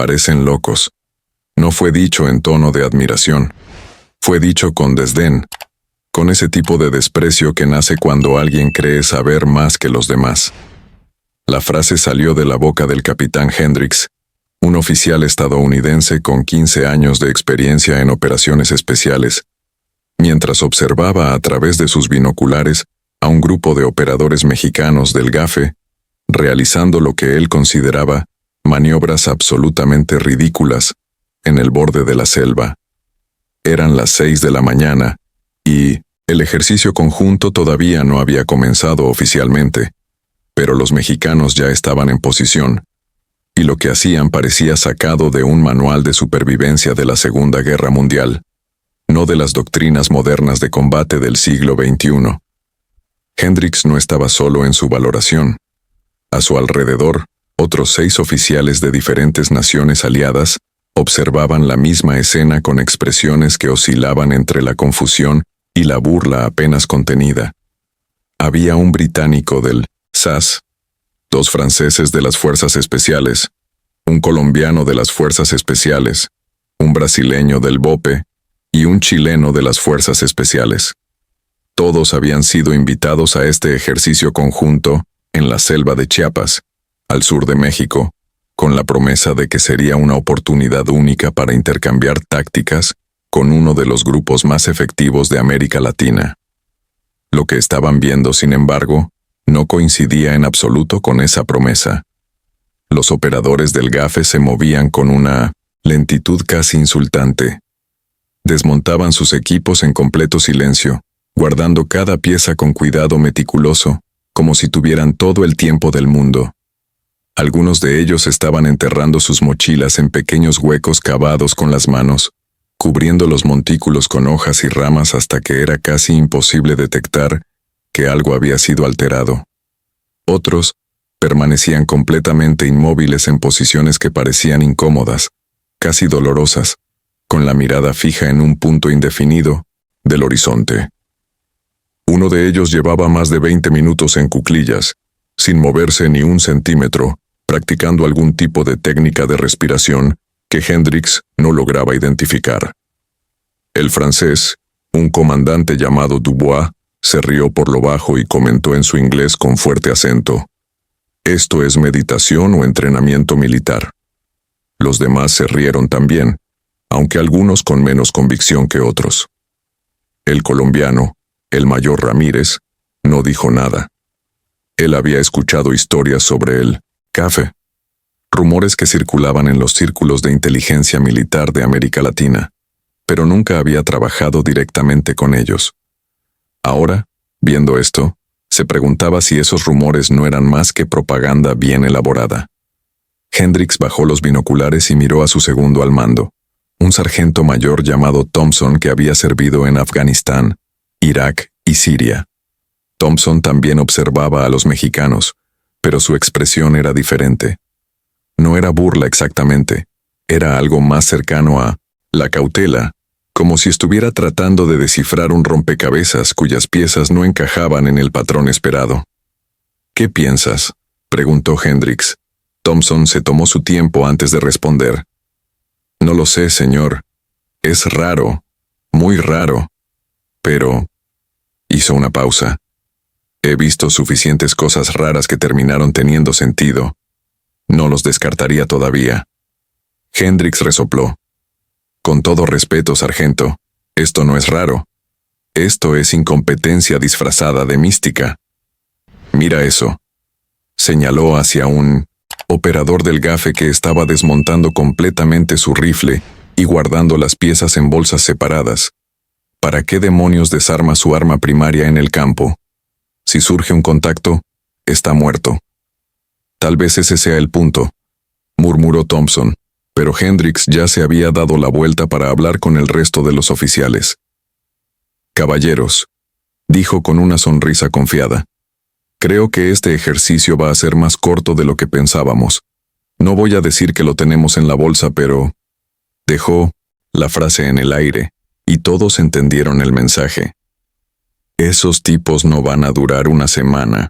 Parecen locos. No fue dicho en tono de admiración. Fue dicho con desdén, con ese tipo de desprecio que nace cuando alguien cree saber más que los demás. La frase salió de la boca del capitán Hendricks, un oficial estadounidense con 15 años de experiencia en operaciones especiales, mientras observaba a través de sus binoculares a un grupo de operadores mexicanos del GAFE, realizando lo que él consideraba maniobras absolutamente ridículas en el borde de la selva. Eran las 6 de la mañana, y el ejercicio conjunto todavía no había comenzado oficialmente, pero los mexicanos ya estaban en posición, y lo que hacían parecía sacado de un manual de supervivencia de la Segunda Guerra Mundial, no de las doctrinas modernas de combate del siglo XXI. Hendricks no estaba solo en su valoración. A su alrededor, otros 6 oficiales de diferentes naciones aliadas observaban la misma escena con expresiones que oscilaban entre la confusión y la burla apenas contenida. Había un británico del SAS, 2 franceses de las Fuerzas Especiales, un colombiano de las Fuerzas Especiales, un brasileño del BOPE y un chileno de las Fuerzas Especiales. Todos habían sido invitados a este ejercicio conjunto en la selva de Chiapas, al sur de México, con la promesa de que sería una oportunidad única para intercambiar tácticas con uno de los grupos más efectivos de América Latina. Lo que estaban viendo, sin embargo, no coincidía en absoluto con esa promesa. Los operadores del GAFE se movían con una lentitud casi insultante. Desmontaban sus equipos en completo silencio, guardando cada pieza con cuidado meticuloso, como si tuvieran todo el tiempo del mundo. Algunos de ellos estaban enterrando sus mochilas en pequeños huecos cavados con las manos, cubriendo los montículos con hojas y ramas hasta que era casi imposible detectar que algo había sido alterado. Otros permanecían completamente inmóviles en posiciones que parecían incómodas, casi dolorosas, con la mirada fija en un punto indefinido del horizonte. Uno de ellos llevaba más de 20 minutos en cuclillas, sin moverse ni un centímetro, practicando algún tipo de técnica de respiración que Hendricks no lograba identificar. El francés, un comandante llamado Dubois, se rió por lo bajo y comentó en su inglés con fuerte acento: «Esto es meditación o entrenamiento militar». Los demás se rieron también, aunque algunos con menos convicción que otros. El colombiano, el mayor Ramírez, no dijo nada. Él había escuchado historias sobre el GAFE, rumores que circulaban en los círculos de inteligencia militar de América Latina, pero nunca había trabajado directamente con ellos. Ahora, viendo esto, se preguntaba si esos rumores no eran más que propaganda bien elaborada. Hendricks bajó los binoculares y miró a su segundo al mando, un sargento mayor llamado Thompson que había servido en Afganistán, Irak y Siria. Thompson también observaba a los mexicanos, pero su expresión era diferente. No era burla exactamente, era algo más cercano a la cautela, como si estuviera tratando de descifrar un rompecabezas cuyas piezas no encajaban en el patrón esperado. «¿Qué piensas?», preguntó Hendricks. Thompson se tomó su tiempo antes de responder. «No lo sé, señor. Es raro, muy raro. Pero…» Hizo una pausa. «He visto suficientes cosas raras que terminaron teniendo sentido. No los descartaría todavía». Hendricks resopló. «Con todo respeto, sargento, esto no es raro. Esto es incompetencia disfrazada de mística. Mira eso». Señaló hacia un operador del GAFE que estaba desmontando completamente su rifle y guardando las piezas en bolsas separadas. ¿Para qué demonios desarma su arma primaria en el campo? Si surge un contacto, está muerto. «Tal vez ese sea el punto», murmuró Thompson, pero Hendricks ya se había dado la vuelta para hablar con el resto de los oficiales. «Caballeros», dijo con una sonrisa confiada, «creo que este ejercicio va a ser más corto de lo que pensábamos. No voy a decir que lo tenemos en la bolsa, pero…» Dejó la frase en el aire, y todos entendieron el mensaje. Esos tipos no van a durar una semana.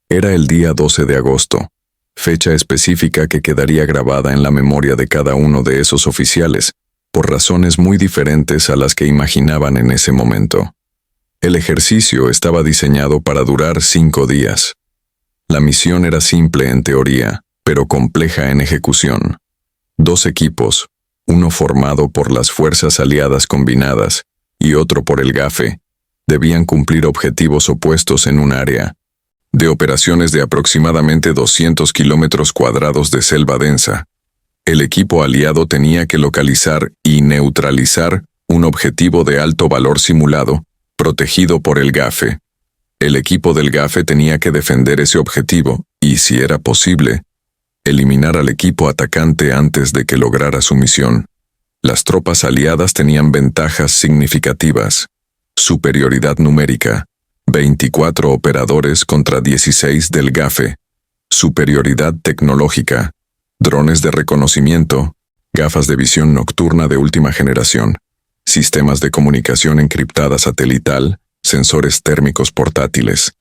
Era el día 12 de agosto. fecha específica que quedaría grabada en la memoria de cada uno de esos oficiales, por razones muy diferentes a las que imaginaban en ese momento. El ejercicio estaba diseñado para durar 5 días. La misión era simple en teoría, pero compleja en ejecución. 2 equipos, uno formado por las fuerzas aliadas combinadas y otro por el GAFE, debían cumplir objetivos opuestos en un área de operaciones de aproximadamente 200 kilómetros cuadrados de selva densa. El equipo aliado tenía que localizar y neutralizar un objetivo de alto valor simulado, protegido por el GAFE. El equipo del GAFE tenía que defender ese objetivo y, si era posible, eliminar al equipo atacante antes de que lograra su misión. Las tropas aliadas tenían ventajas significativas. Superioridad numérica: 24 operadores contra 16 del GAFE. Superioridad tecnológica: drones de reconocimiento, gafas de visión nocturna de última generación, sistemas de comunicación encriptada satelital, sensores térmicos portátiles.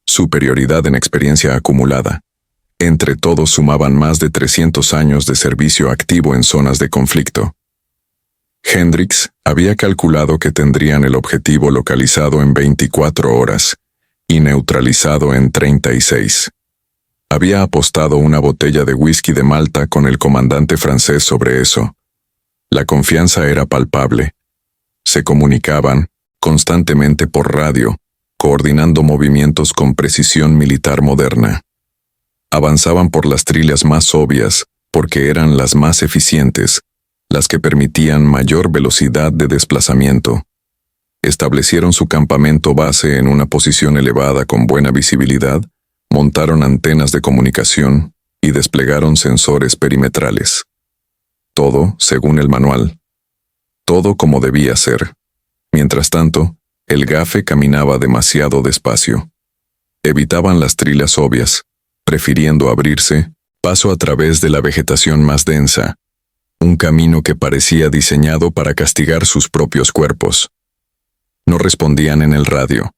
Superioridad en experiencia acumulada. Entre todos sumaban más de 300 años de servicio activo en zonas de conflicto. Hendricks había calculado que tendrían el objetivo localizado en 24 horas y neutralizado en 36. Había apostado una botella de whisky de Malta con el comandante francés sobre eso. La confianza era palpable. Se comunicaban constantemente por radio, coordinando movimientos con precisión militar moderna. Avanzaban por las trillas más obvias, porque eran las más eficientes, las que permitían mayor velocidad de desplazamiento. Establecieron su campamento base en una posición elevada con buena visibilidad, montaron antenas de comunicación y desplegaron sensores perimetrales. Todo según el manual. Todo como debía ser. Mientras tanto, el GAFE caminaba demasiado despacio. Evitaban las trillas obvias, prefiriendo abrirse paso a través de la vegetación más densa, un camino que parecía diseñado para castigar sus propios cuerpos. No respondían en el radio.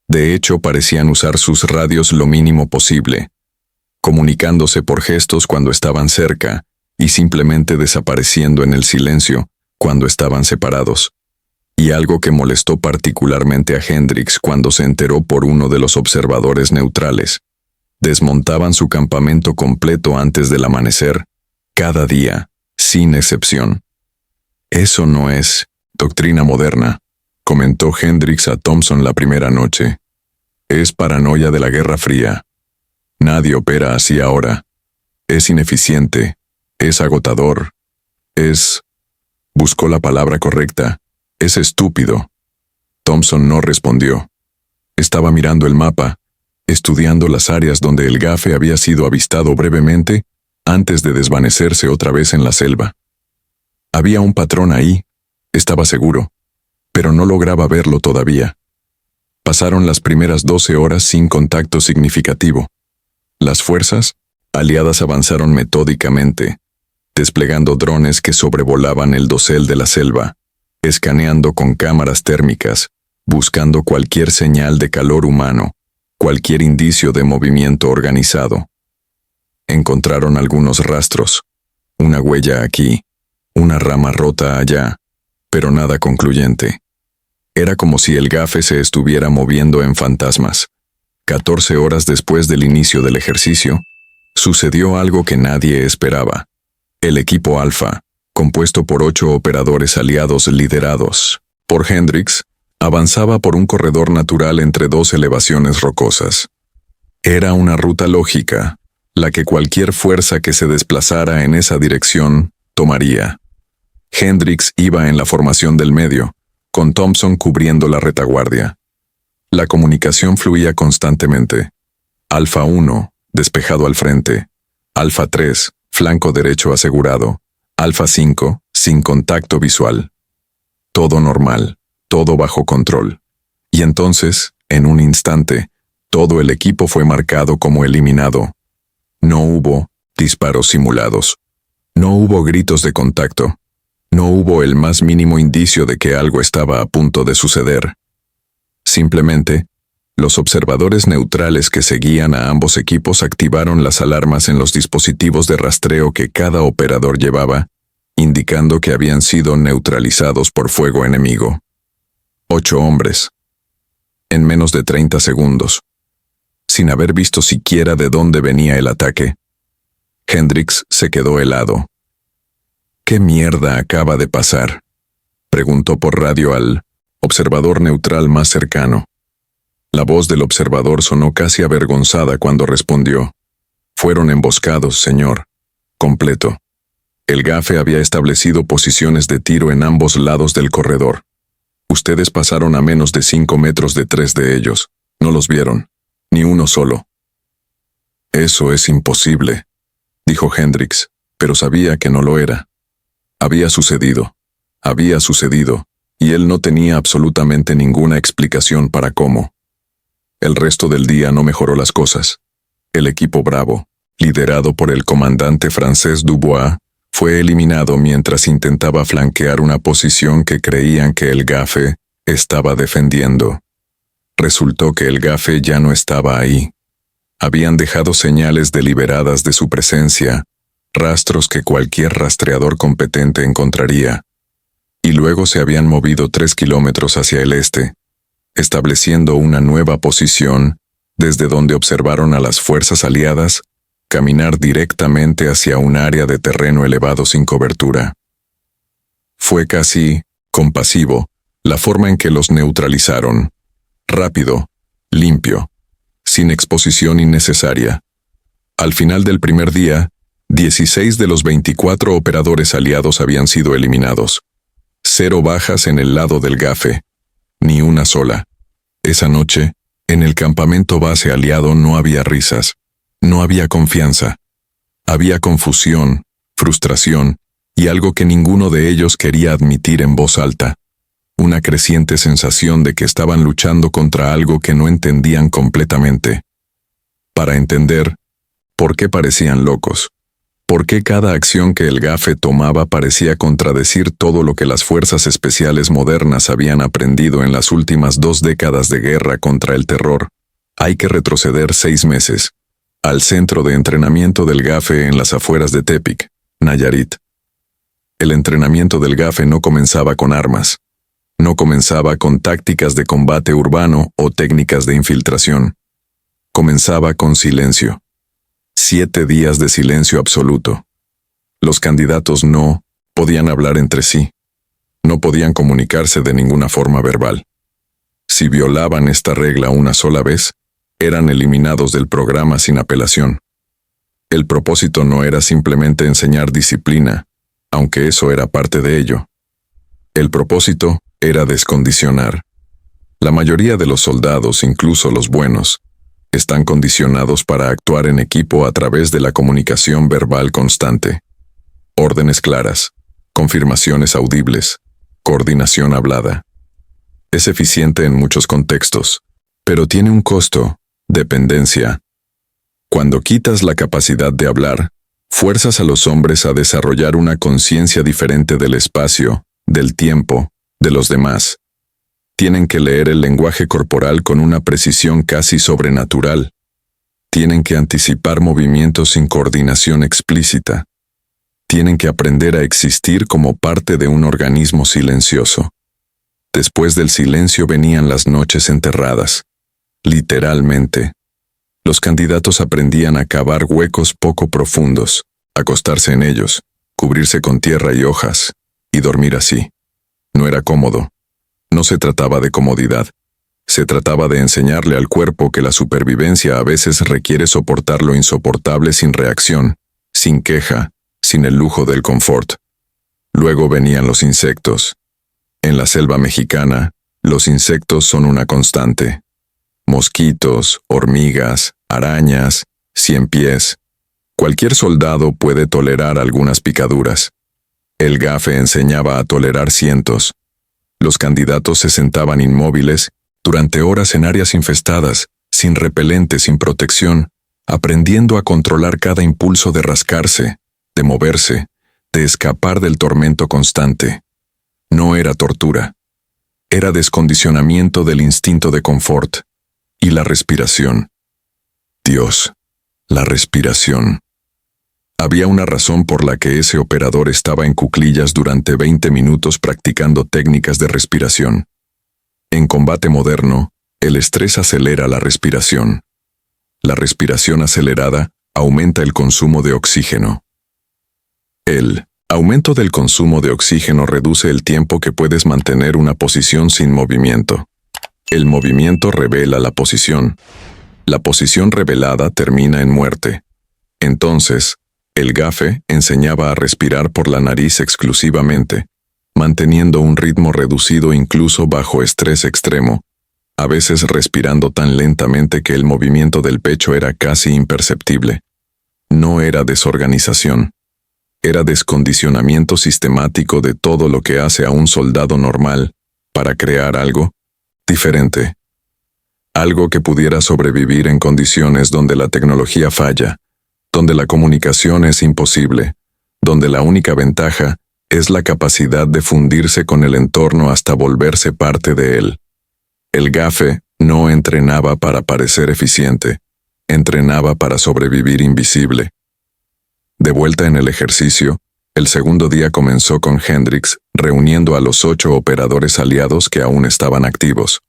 De hecho, parecían usar sus radios lo mínimo posible, comunicándose por gestos cuando estaban cerca y simplemente desapareciendo en el silencio cuando estaban separados. Y algo que molestó particularmente a Hendricks cuando se enteró por uno de los observadores neutrales: desmontaban su campamento completo antes del amanecer, cada día, sin excepción. Eso no es doctrina moderna, comentó Hendricks a Thompson la primera noche. Es paranoia de la Guerra Fría. Nadie opera así ahora. Es ineficiente, es agotador, buscó la palabra correcta, es estúpido. Thompson no respondió. Estaba mirando el mapa, estudiando las áreas donde el GAFE había sido avistado brevemente antes de desvanecerse otra vez en la selva. Había un patrón ahí, estaba seguro, pero no lograba verlo todavía. Pasaron las primeras 12 horas sin contacto significativo. Las fuerzas aliadas avanzaron metódicamente, desplegando drones que sobrevolaban el dosel de la selva, escaneando con cámaras térmicas, buscando cualquier señal de calor humano, cualquier indicio de movimiento organizado. Encontraron algunos rastros, una huella aquí, una rama rota allá, pero nada concluyente. Era como si el GAFE se estuviera moviendo en fantasmas. 14 horas después del inicio del ejercicio, sucedió algo que nadie esperaba. El equipo Alfa, compuesto por 8 operadores aliados liderados por Hendricks, avanzaba por un corredor natural entre 2 elevaciones rocosas. Era una ruta lógica, la que cualquier fuerza que se desplazara en esa dirección tomaría. Hendricks iba en la formación del medio, con Thompson cubriendo la retaguardia. La comunicación fluía constantemente. Alfa 1, despejado al frente. Alfa 3, flanco derecho asegurado. Alfa 5, sin contacto visual. Todo normal, todo bajo control. Y entonces, en un instante, todo el equipo fue marcado como eliminado. No hubo disparos simulados. No hubo gritos de contacto. No hubo el más mínimo indicio de que algo estaba a punto de suceder. Simplemente, Los observadores neutrales que seguían a ambos equipos activaron las alarmas en los dispositivos de rastreo que cada operador llevaba, indicando que habían sido neutralizados por fuego enemigo. 8 hombres. En menos de 30 segundos. Sin haber visto siquiera de dónde venía el ataque. Hendricks se quedó helado. ¿Qué mierda acaba de pasar?, preguntó por radio al observador neutral más cercano. La voz del observador sonó casi avergonzada cuando respondió: «Fueron emboscados, señor. Completo. El GAFE había establecido posiciones de tiro en ambos lados del corredor. Ustedes pasaron a menos de 5 metros de 3 de ellos. No los vieron. Ni uno solo». «Eso es imposible», dijo Hendricks, pero sabía que no lo era. Había sucedido, y él no tenía absolutamente ninguna explicación para cómo. El resto del día no mejoró las cosas. El equipo Bravo, liderado por el comandante francés Dubois, fue eliminado mientras intentaba flanquear una posición que creían que el GAFE estaba defendiendo. Resultó que el GAFE ya no estaba ahí. Habían dejado señales deliberadas de su presencia, rastros que cualquier rastreador competente encontraría, y luego se habían movido 3 kilómetros hacia el este, estableciendo una nueva posición desde donde observaron a las fuerzas aliadas caminar directamente hacia un área de terreno elevado sin cobertura. Fue casi compasivo la forma en que los neutralizaron. Rápido, limpio, sin exposición innecesaria. Al final del primer día, 16 de los 24 operadores aliados habían sido eliminados. 0 bajas en el lado del GAFE. Ni una sola. Esa noche, en el campamento base aliado no había risas, no había confianza. Había confusión, frustración y algo que ninguno de ellos quería admitir en voz alta. Una creciente sensación de que estaban luchando contra algo que no entendían completamente. Para entender, ¿por qué parecían locos? ¿Por qué cada acción que el GAFE tomaba parecía contradecir todo lo que las fuerzas especiales modernas habían aprendido en las últimas 2 décadas de guerra contra el terror? Hay que retroceder 6 meses, al centro de entrenamiento del GAFE en las afueras de Tepic, Nayarit. El entrenamiento del GAFE no comenzaba con armas. No comenzaba con tácticas de combate urbano o técnicas de infiltración. Comenzaba con silencio. 7 días de silencio absoluto. Los candidatos no podían hablar entre sí. No podían comunicarse de ninguna forma verbal. Si violaban esta regla una sola vez, eran eliminados del programa sin apelación. El propósito no era simplemente enseñar disciplina, aunque eso era parte de ello. El propósito era descondicionar. La mayoría de los soldados, incluso los buenos, están condicionados para actuar en equipo a través de la comunicación verbal constante. Órdenes claras, confirmaciones audibles, coordinación hablada. Es eficiente en muchos contextos, pero tiene un costo: dependencia. Cuando quitas la capacidad de hablar, fuerzas a los hombres a desarrollar una conciencia diferente del espacio, del tiempo, de los demás. Tienen que leer el lenguaje corporal con una precisión casi sobrenatural. Tienen que anticipar movimientos sin coordinación explícita. Tienen que aprender a existir como parte de un organismo silencioso. Después del silencio venían las noches enterradas. Literalmente. Los candidatos aprendían a cavar huecos poco profundos, acostarse en ellos, cubrirse con tierra y hojas, y dormir así. No era cómodo. No se trataba de comodidad. Se trataba de enseñarle al cuerpo que la supervivencia a veces requiere soportar lo insoportable sin reacción, sin queja, sin el lujo del confort. Luego venían los insectos. En la selva mexicana, los insectos son una constante. Mosquitos, hormigas, arañas, ciempiés. Cualquier soldado puede tolerar algunas picaduras. El GAFE enseñaba a tolerar cientos. Los candidatos se sentaban inmóviles durante horas en áreas infestadas, sin repelente, sin protección, aprendiendo a controlar cada impulso de rascarse, de moverse, de escapar del tormento constante. No era tortura. Era descondicionamiento del instinto de confort. Y la respiración. Dios, la respiración. Había una razón por la que ese operador estaba en cuclillas durante 20 minutos practicando técnicas de respiración. En combate moderno, el estrés acelera la respiración. La respiración acelerada aumenta el consumo de oxígeno. El aumento del consumo de oxígeno reduce el tiempo que puedes mantener una posición sin movimiento. El movimiento revela la posición. La posición revelada termina en muerte. Entonces, el gafe enseñaba a respirar por la nariz exclusivamente, manteniendo un ritmo reducido incluso bajo estrés extremo, a veces respirando tan lentamente que el movimiento del pecho era casi imperceptible. No era desorganización. Era descondicionamiento sistemático de todo lo que hace a un soldado normal para crear algo diferente. Algo que pudiera sobrevivir en condiciones donde la tecnología falla, donde la comunicación es imposible, donde la única ventaja es la capacidad de fundirse con el entorno hasta volverse parte de él. El gafe no entrenaba para parecer eficiente, entrenaba para sobrevivir invisible. De vuelta en el ejercicio, el segundo día comenzó con Hendricks reuniendo a los 8 operadores aliados que aún estaban activos.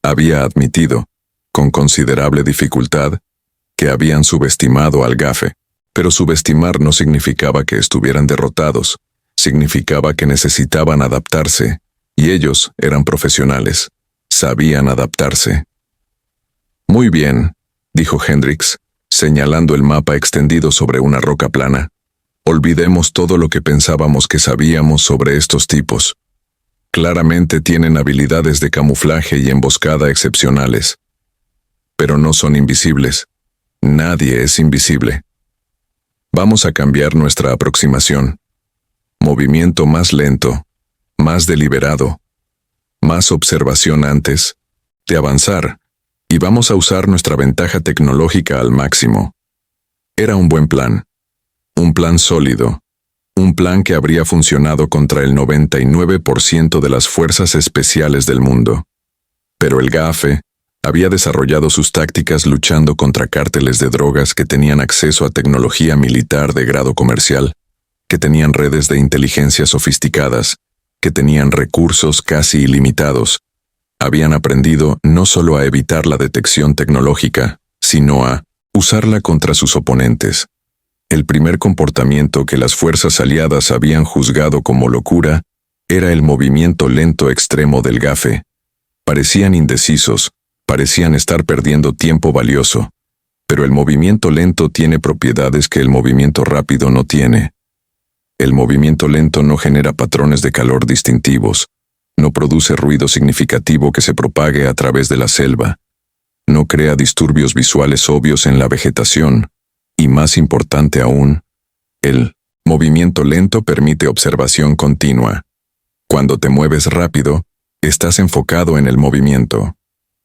Había admitido, con considerable dificultad, que habían subestimado al gafe, pero subestimar no significaba que estuvieran derrotados, significaba que necesitaban adaptarse, y ellos eran profesionales, sabían adaptarse. Muy bien, dijo Hendricks, señalando el mapa extendido sobre una roca plana. Olvidemos todo lo que pensábamos que sabíamos sobre estos tipos. Claramente tienen habilidades de camuflaje y emboscada excepcionales. Pero no son invisibles. Nadie es invisible. Vamos a cambiar nuestra aproximación. Movimiento más lento, más deliberado, más observación antes de avanzar, y vamos a usar nuestra ventaja tecnológica al máximo. Era un buen plan. Un plan sólido. Un plan que habría funcionado contra el 99% de las fuerzas especiales del mundo. Pero el gafe había desarrollado sus tácticas luchando contra cárteles de drogas que tenían acceso a tecnología militar de grado comercial, que tenían redes de inteligencia sofisticadas, que tenían recursos casi ilimitados. Habían aprendido no solo a evitar la detección tecnológica, sino a usarla contra sus oponentes. El primer comportamiento que las fuerzas aliadas habían juzgado como locura era el movimiento lento extremo del gafe. Parecían indecisos, parecían estar perdiendo tiempo valioso, pero el movimiento lento tiene propiedades que el movimiento rápido no tiene. El movimiento lento no genera patrones de calor distintivos, no produce ruido significativo que se propague a través de la selva, no crea disturbios visuales obvios en la vegetación, y más importante aún, el movimiento lento permite observación continua. Cuando te mueves rápido, estás enfocado en el movimiento.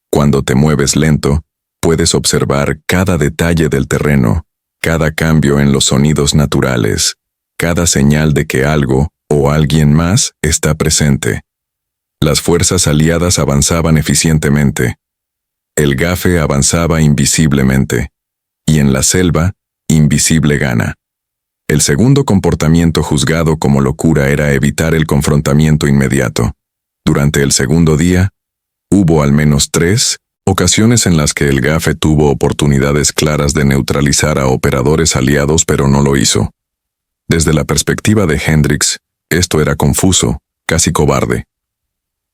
Cuando te mueves lento, puedes observar cada detalle del terreno, cada cambio en los sonidos naturales, cada señal de que algo o alguien más está presente. Las fuerzas aliadas avanzaban eficientemente. El gafe avanzaba invisiblemente. Y en la selva, invisible gana. El segundo comportamiento juzgado como locura era evitar el confrontamiento inmediato. Durante el segundo día, hubo al menos 3 ocasiones en las que el gafe tuvo oportunidades claras de neutralizar a operadores aliados, pero no lo hizo. Desde la perspectiva de Hendricks, esto era confuso, casi cobarde.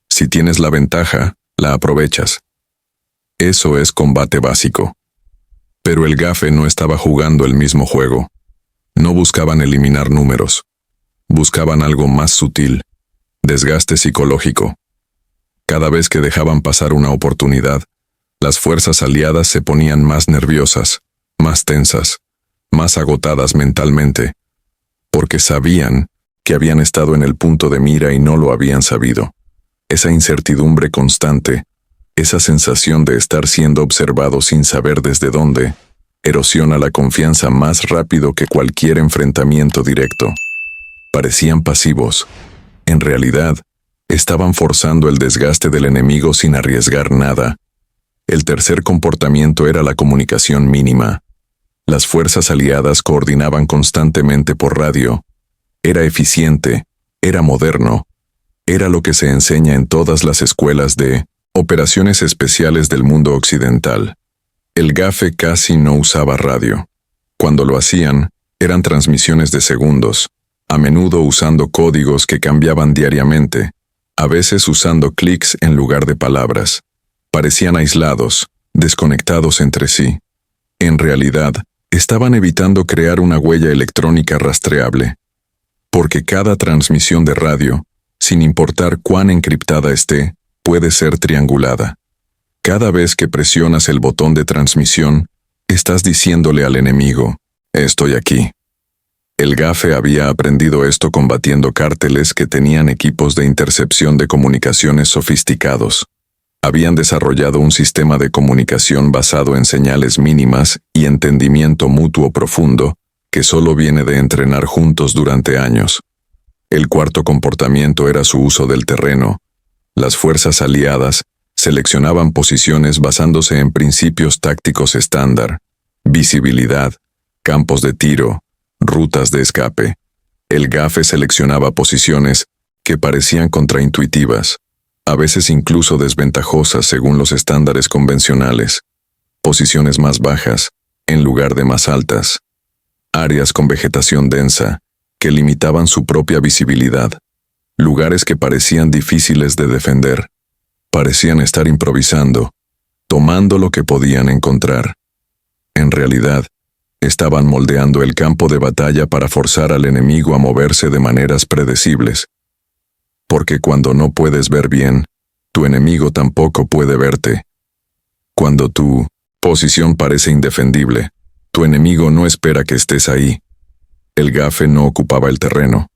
Si tienes la ventaja, la aprovechas. Eso es combate básico. Pero el gafe no estaba jugando el mismo juego. No buscaban eliminar números. Buscaban algo más sutil, desgaste psicológico. Cada vez que dejaban pasar una oportunidad, las fuerzas aliadas se ponían más nerviosas, más tensas, más agotadas mentalmente, porque sabían que habían estado en el punto de mira y no lo habían sabido. Esa incertidumbre constante, esa sensación de estar siendo observado sin saber desde dónde, erosiona la confianza más rápido que cualquier enfrentamiento directo. Parecían pasivos. En realidad, estaban forzando el desgaste del enemigo sin arriesgar nada. El tercer comportamiento era la comunicación mínima. Las fuerzas aliadas coordinaban constantemente por radio. Era eficiente, era moderno, era lo que se enseña en todas las escuelas de operaciones especiales del mundo occidental. El GAFE casi no usaba radio. Cuando lo hacían, eran transmisiones de segundos, a menudo usando códigos que cambiaban diariamente, a veces usando clics en lugar de palabras. Parecían aislados, desconectados entre sí. En realidad, estaban evitando crear una huella electrónica rastreable. Porque cada transmisión de radio, sin importar cuán encriptada esté, puede ser triangulada. Cada vez que presionas el botón de transmisión, estás diciéndole al enemigo, estoy aquí. El GAFE había aprendido esto combatiendo cárteles que tenían equipos de intercepción de comunicaciones sofisticados. Habían desarrollado un sistema de comunicación basado en señales mínimas y entendimiento mutuo profundo que solo viene de entrenar juntos durante años. El cuarto comportamiento era su uso del terreno. Las fuerzas aliadas seleccionaban posiciones basándose en principios tácticos estándar, visibilidad, campos de tiro, rutas de escape. El GAFE seleccionaba posiciones que parecían contraintuitivas, a veces incluso desventajosas según los estándares convencionales. Posiciones más bajas, en lugar de más altas. Áreas con vegetación densa, que limitaban su propia visibilidad. Lugares que parecían difíciles de defender. Parecían estar improvisando, tomando lo que podían encontrar. En realidad, estaban moldeando el campo de batalla para forzar al enemigo a moverse de maneras predecibles. Porque cuando no puedes ver bien, tu enemigo tampoco puede verte. Cuando tu posición parece indefendible, tu enemigo no espera que estés ahí. El GAFE no ocupaba el terreno,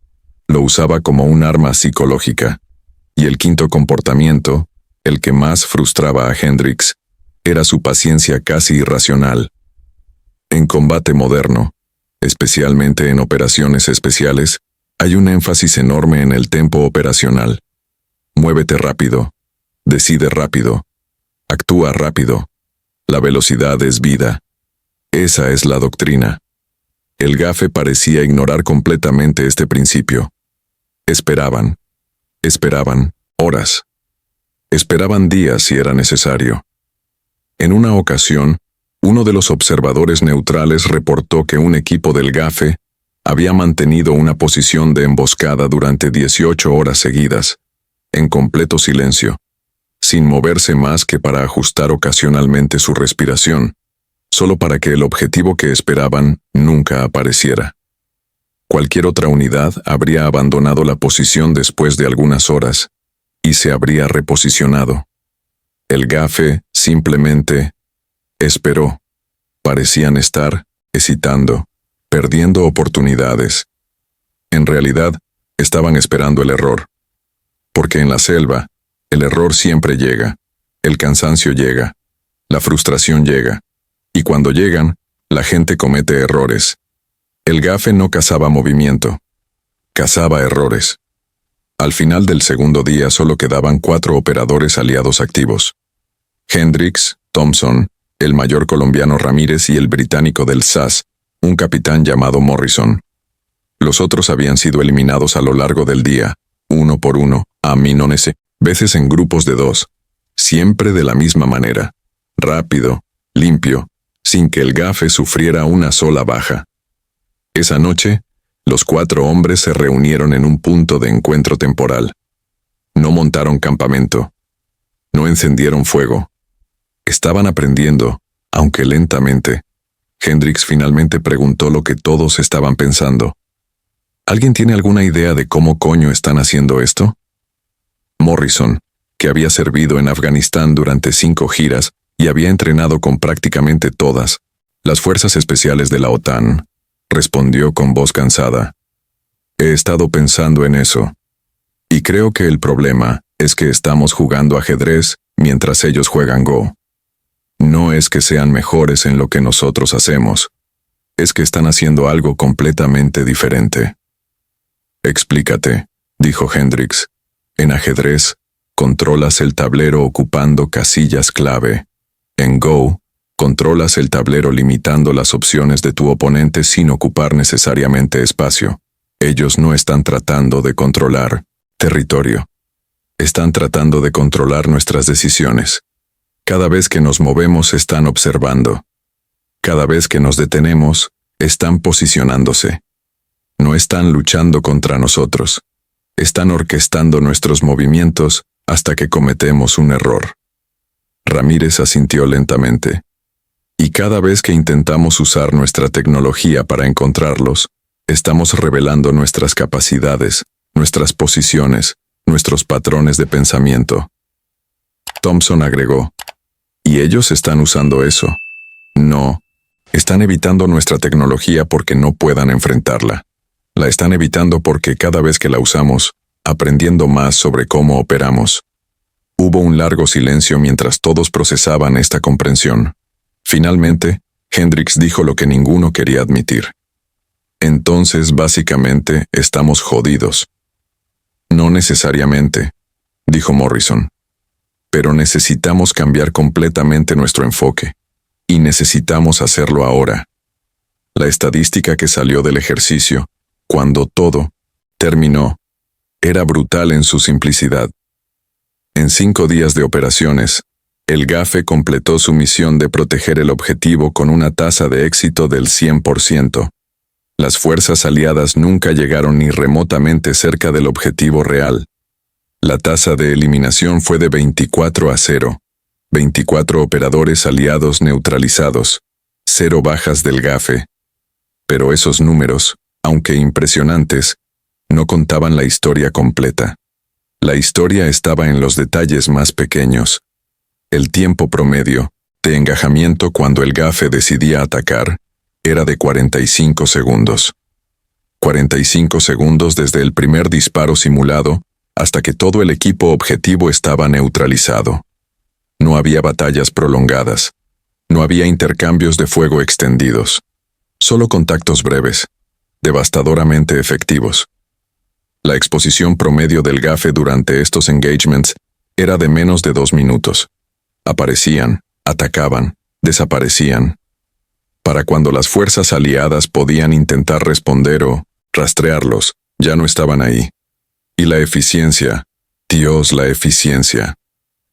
lo usaba como un arma psicológica. Y el quinto comportamiento, el que más frustraba a Hendricks, era su paciencia casi irracional. En combate moderno, especialmente en operaciones especiales, hay un énfasis enorme en el tempo operacional. Muévete rápido, decide rápido, actúa rápido. La velocidad es vida. Esa es la doctrina. El GAFE parecía ignorar completamente este principio. Esperaban horas. Esperaban días si era necesario. En una ocasión, uno de los observadores neutrales reportó que un equipo del GAFE había mantenido una posición de emboscada durante 18 horas seguidas, en completo silencio, sin moverse más que para ajustar ocasionalmente su respiración, solo para que el objetivo que esperaban nunca apareciera. Cualquier otra unidad habría abandonado la posición después de algunas horas y se habría reposicionado. El GAFE simplemente esperó. Parecían estar hesitando, perdiendo oportunidades. En realidad, estaban esperando el error. Porque en la selva, el error siempre llega, el cansancio llega, la frustración llega, y cuando llegan, la gente comete errores. El GAFE no cazaba movimiento, cazaba errores. Al final del segundo día solo quedaban 4 operadores aliados activos. Hendricks, Thompson, el mayor colombiano Ramírez y el británico del SAS, un capitán llamado Morrison. Los otros habían sido eliminados a lo largo del día, uno por uno, a minonese, veces en grupos de 2, siempre de la misma manera, rápido, limpio, sin que el GAFE sufriera una sola baja. Esa noche, los 4 hombres se reunieron en un punto de encuentro temporal. No montaron campamento. No encendieron fuego. Estaban aprendiendo, aunque lentamente. Hendricks finalmente preguntó lo que todos estaban pensando. ¿Alguien tiene alguna idea de cómo coño están haciendo esto? Morrison, que había servido en Afganistán durante 5 giras y había entrenado con prácticamente todas las fuerzas especiales de la OTAN, respondió con voz cansada. He estado pensando en eso. Y creo que el problema es que estamos jugando ajedrez mientras ellos juegan Go. No es que sean mejores en lo que nosotros hacemos, es que están haciendo algo completamente diferente. Explícate, dijo Hendricks. En ajedrez, controlas el tablero ocupando casillas clave. En Go, controlas el tablero limitando las opciones de tu oponente sin ocupar necesariamente espacio. Ellos no están tratando de controlar territorio. Están tratando de controlar nuestras decisiones. Cada vez que nos movemos están observando. Cada vez que nos detenemos, están posicionándose. No están luchando contra nosotros. Están orquestando nuestros movimientos hasta que cometemos un error. Ramírez asintió lentamente. Y cada vez que intentamos usar nuestra tecnología para encontrarlos, estamos revelando nuestras capacidades, nuestras posiciones, nuestros patrones de pensamiento. Thompson agregó, ¿y ellos están usando eso? No. Están evitando nuestra tecnología porque no puedan enfrentarla. La están evitando porque cada vez que la usamos, aprendiendo más sobre cómo operamos. Hubo un largo silencio mientras todos procesaban esta comprensión. Finalmente, Hendricks dijo lo que ninguno quería admitir. Entonces, básicamente, estamos jodidos. No necesariamente, dijo Morrison. Pero necesitamos cambiar completamente nuestro enfoque. Y necesitamos hacerlo ahora. La estadística que salió del ejercicio, cuando todo terminó, era brutal en su simplicidad. En 5 días de operaciones, el GAFE completó su misión de proteger el objetivo con una tasa de éxito del 100%. Las fuerzas aliadas nunca llegaron ni remotamente cerca del objetivo real. La tasa de eliminación fue de 24-0. 24 operadores aliados neutralizados, 0 bajas del GAFE. Pero esos números, aunque impresionantes, no contaban la historia completa. La historia estaba en los detalles más pequeños. El tiempo promedio de engajamiento cuando el GAFE decidía atacar era de 45 segundos. 45 segundos desde el primer disparo simulado hasta que todo el equipo objetivo estaba neutralizado. No había batallas prolongadas. No había intercambios de fuego extendidos. Solo contactos breves, devastadoramente efectivos. La exposición promedio del GAFE durante estos engagements era de menos de 2 minutos. Aparecían, atacaban, desaparecían. Para cuando las fuerzas aliadas podían intentar responder o rastrearlos, ya no estaban ahí. Y la eficiencia, Dios, la eficiencia.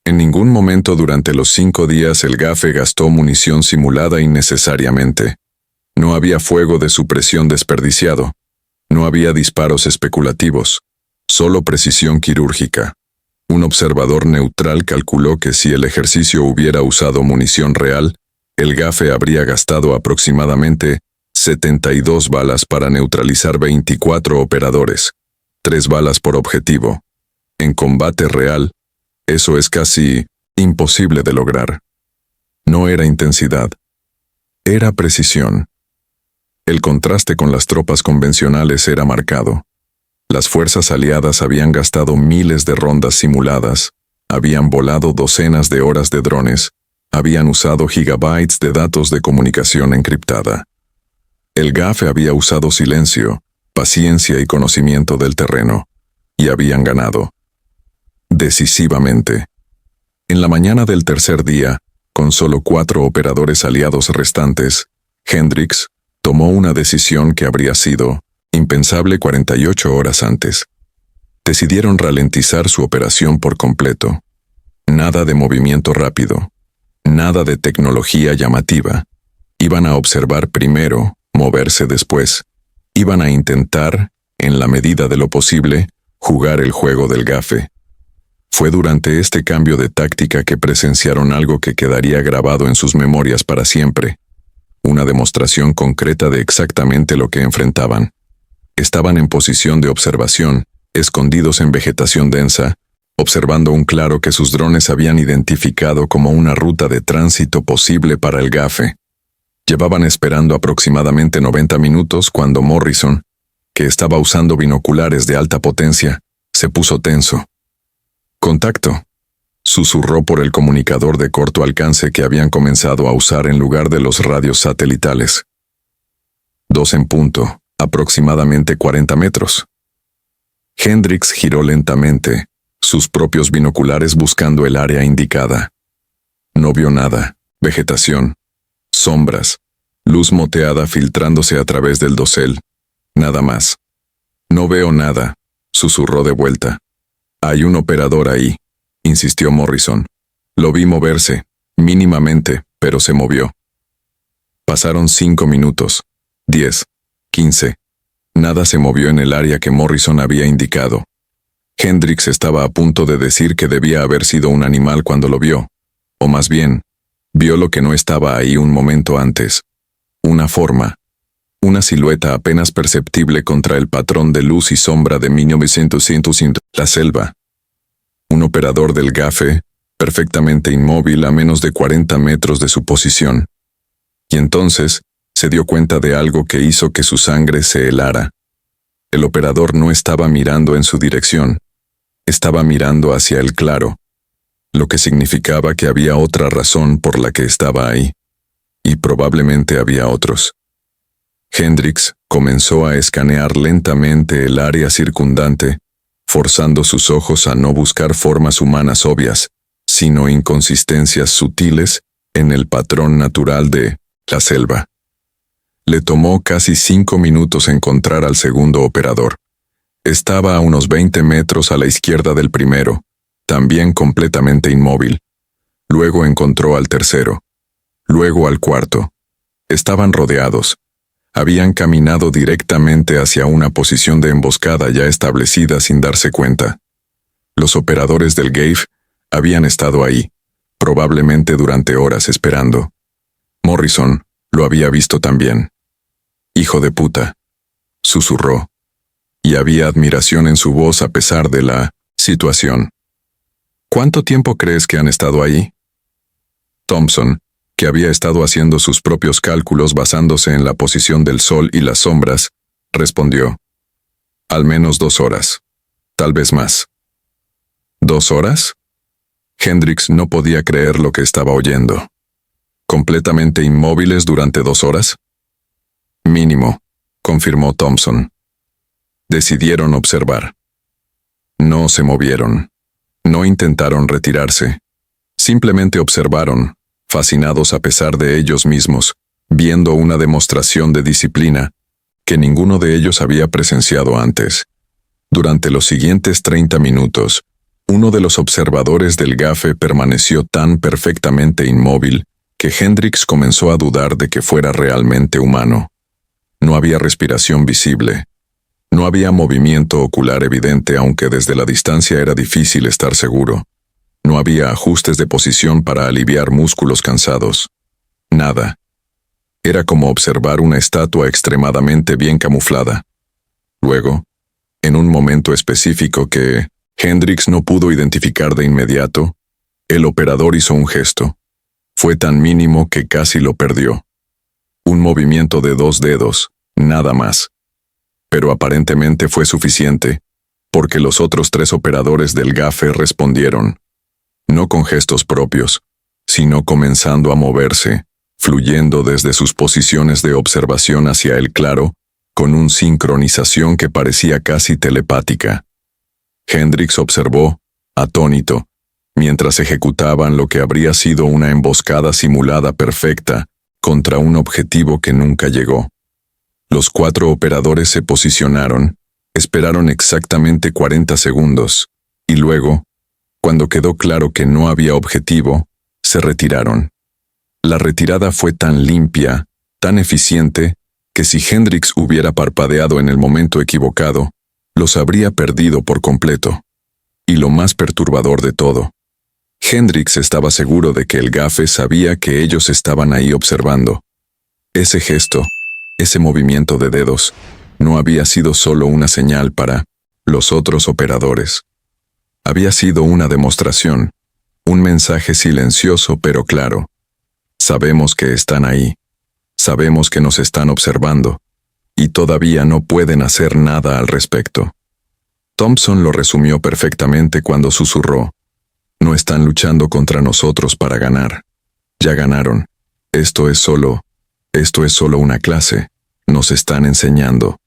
En ningún momento durante los 5 días el GAFE gastó munición simulada innecesariamente. No había fuego de supresión desperdiciado. No había disparos especulativos. Solo precisión quirúrgica. Un observador neutral calculó que si el ejercicio hubiera usado munición real, el GAFE habría gastado aproximadamente 72 balas para neutralizar 24 operadores, 3 balas por objetivo. En combate real, eso es casi imposible de lograr. No era intensidad. Era precisión. El contraste con las tropas convencionales era marcado. Las fuerzas aliadas habían gastado miles de rondas simuladas, habían volado docenas de horas de drones, habían usado gigabytes de datos de comunicación encriptada. El GAFE había usado silencio, paciencia y conocimiento del terreno, y habían ganado. Decisivamente. En la mañana del tercer día, con solo 4 operadores aliados restantes, Hendricks tomó una decisión que habría sido impensable 48 horas antes. Decidieron ralentizar su operación por completo. Nada de movimiento rápido. Nada de tecnología llamativa. Iban a observar primero, moverse después. Iban a intentar, en la medida de lo posible, jugar el juego del GAFE. Fue durante este cambio de táctica que presenciaron algo que quedaría grabado en sus memorias para siempre. Una demostración concreta de exactamente lo que enfrentaban. Estaban en posición de observación, escondidos en vegetación densa, observando un claro que sus drones habían identificado como una ruta de tránsito posible para el GAFE. Llevaban esperando aproximadamente 90 minutos cuando Morrison, que estaba usando binoculares de alta potencia, se puso tenso. «Contacto», susurró por el comunicador de corto alcance que habían comenzado a usar en lugar de los radios satelitales. 2 en punto, aproximadamente 40 metros. Hendricks giró lentamente, sus propios binoculares buscando el área indicada. No vio nada, Vegetación. Sombras. Luz moteada filtrándose a través del dosel. Nada más. No veo nada, susurró de vuelta. Hay un operador ahí, insistió Morrison. Lo vi moverse, mínimamente, pero se movió. Pasaron 5 minutos, 10, 15. Nada se movió en el área que Morrison había indicado. Hendricks estaba a punto de decir que debía haber sido un animal cuando lo vio, o más bien, vio lo que no estaba ahí un momento antes. Una forma. Una silueta apenas perceptible contra el patrón de luz y sombra de 1900. La selva. Un operador del GAFE, perfectamente inmóvil a menos de 40 metros de su posición. Y entonces, se dio cuenta de algo que hizo que su sangre se helara. El operador no estaba mirando en su dirección. Estaba mirando hacia el claro, lo que significaba que había otra razón por la que estaba ahí. Y probablemente había otros. Hendricks comenzó a escanear lentamente el área circundante, forzando sus ojos a no buscar formas humanas obvias, sino inconsistencias sutiles en el patrón natural de la selva. Le tomó casi 5 minutos encontrar al segundo operador. Estaba a unos 20 metros a la izquierda del primero, también completamente inmóvil. Luego encontró al tercero. Luego al cuarto. Estaban rodeados. Habían caminado directamente hacia una posición de emboscada ya establecida sin darse cuenta. Los operadores del GAFE habían estado ahí, probablemente durante horas esperando. Morrison lo había visto también. «Hijo de puta», susurró. Y había admiración en su voz a pesar de la situación. «¿Cuánto tiempo crees que han estado ahí?» Thompson, que había estado haciendo sus propios cálculos basándose en la posición del sol y las sombras, respondió. «Al menos 2 horas. Tal vez más». ¿2 horas? Hendricks no podía creer lo que estaba oyendo. ¿Completamente inmóviles durante 2 horas? Mínimo, confirmó Thompson. Decidieron observar. No se movieron. No intentaron retirarse. Simplemente observaron, fascinados a pesar de ellos mismos, viendo una demostración de disciplina que ninguno de ellos había presenciado antes. Durante los siguientes 30 minutos, uno de los observadores del GAFE permaneció tan perfectamente inmóvil que Hendricks comenzó a dudar de que fuera realmente humano. No había respiración visible. No había movimiento ocular evidente, aunque desde la distancia era difícil estar seguro. No había ajustes de posición para aliviar músculos cansados. Nada. Era como observar una estatua extremadamente bien camuflada. Luego, en un momento específico que Hendricks no pudo identificar de inmediato, el operador hizo un gesto. Fue tan mínimo que casi lo perdió. Un movimiento de 2 dedos, nada más. Pero aparentemente fue suficiente, porque los otros 3 operadores del GAFE respondieron. No con gestos propios, sino comenzando a moverse, fluyendo desde sus posiciones de observación hacia el claro, con una sincronización que parecía casi telepática. Hendricks observó, atónito, mientras ejecutaban lo que habría sido una emboscada simulada perfecta contra un objetivo que nunca llegó. Los 4 operadores se posicionaron, esperaron exactamente 40 segundos, y luego, cuando quedó claro que no había objetivo, se retiraron. La retirada fue tan limpia, tan eficiente, que si Hendricks hubiera parpadeado en el momento equivocado, los habría perdido por completo. Y lo más perturbador de todo, Hendricks estaba seguro de que el GAFE sabía que ellos estaban ahí observando. Ese gesto, ese movimiento de dedos, no había sido solo una señal para los otros operadores. Había sido una demostración, un mensaje silencioso pero claro. Sabemos que están ahí. Sabemos que nos están observando. Y todavía no pueden hacer nada al respecto. Thompson lo resumió perfectamente cuando susurró. No están luchando contra nosotros para ganar. Ya ganaron. Esto es solo una clase. Nos están enseñando.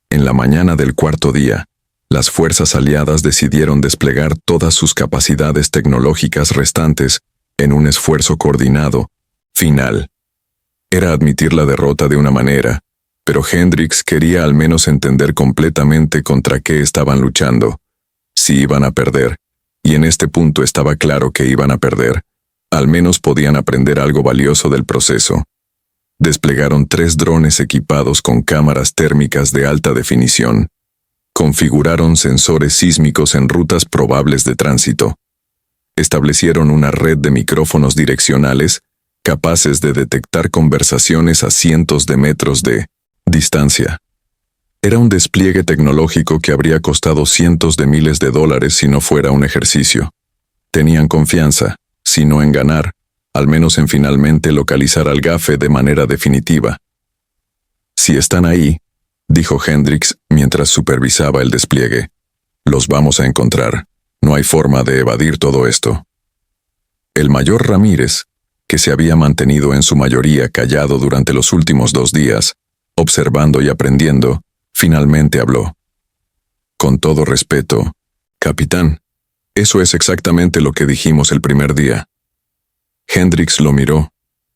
En la mañana del 4.º día, las fuerzas aliadas decidieron desplegar todas sus capacidades tecnológicas restantes en un esfuerzo coordinado final. Era admitir la derrota de una manera, pero Hendrix quería al menos entender completamente contra qué estaban luchando. Si iban a perder, y en este punto estaba claro que iban a perder, al menos podían aprender algo valioso del proceso. Desplegaron 3 drones equipados con cámaras térmicas de alta definición. Configuraron sensores sísmicos en rutas probables de tránsito. Establecieron una red de micrófonos direccionales capaces de detectar conversaciones a cientos de metros de distancia. Era un despliegue tecnológico que habría costado cientos de miles de dólares si no fuera un ejercicio. Tenían confianza, si no en ganar, al menos en finalmente localizar al gafe de manera definitiva. Si están ahí, dijo Hendrix mientras supervisaba el despliegue, los vamos a encontrar. No hay forma de evadir todo esto. El mayor Ramírez, que se había mantenido en su mayoría callado durante los últimos 2 días, observando y aprendiendo, finalmente habló. Con todo respeto, capitán, eso es exactamente lo que dijimos el primer día. Hendrix lo miró,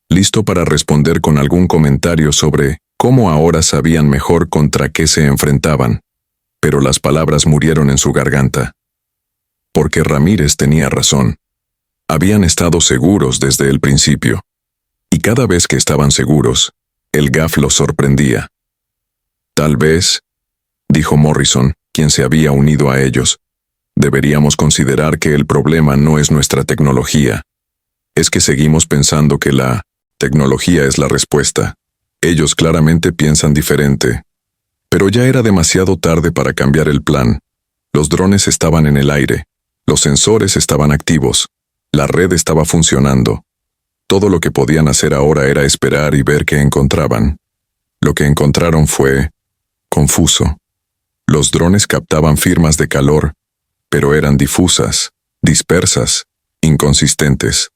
listo para responder con algún comentario sobre cómo ahora sabían mejor contra qué se enfrentaban, pero las palabras murieron en su garganta. Porque Ramírez tenía razón. Habían estado seguros desde el principio. Y cada vez que estaban seguros, el GAF los sorprendía. Tal vez, dijo Morrison, quien se había unido a ellos, deberíamos considerar que el problema no es nuestra tecnología. Es que seguimos pensando que la tecnología es la respuesta. Ellos claramente piensan diferente. Pero ya era demasiado tarde para cambiar el plan. Los drones estaban en el aire. Los sensores estaban activos. La red estaba funcionando. Todo lo que podían hacer ahora era esperar y ver qué encontraban. Lo que encontraron fue confuso. Los drones captaban firmas de calor, pero eran difusas, dispersas, inconsistentes.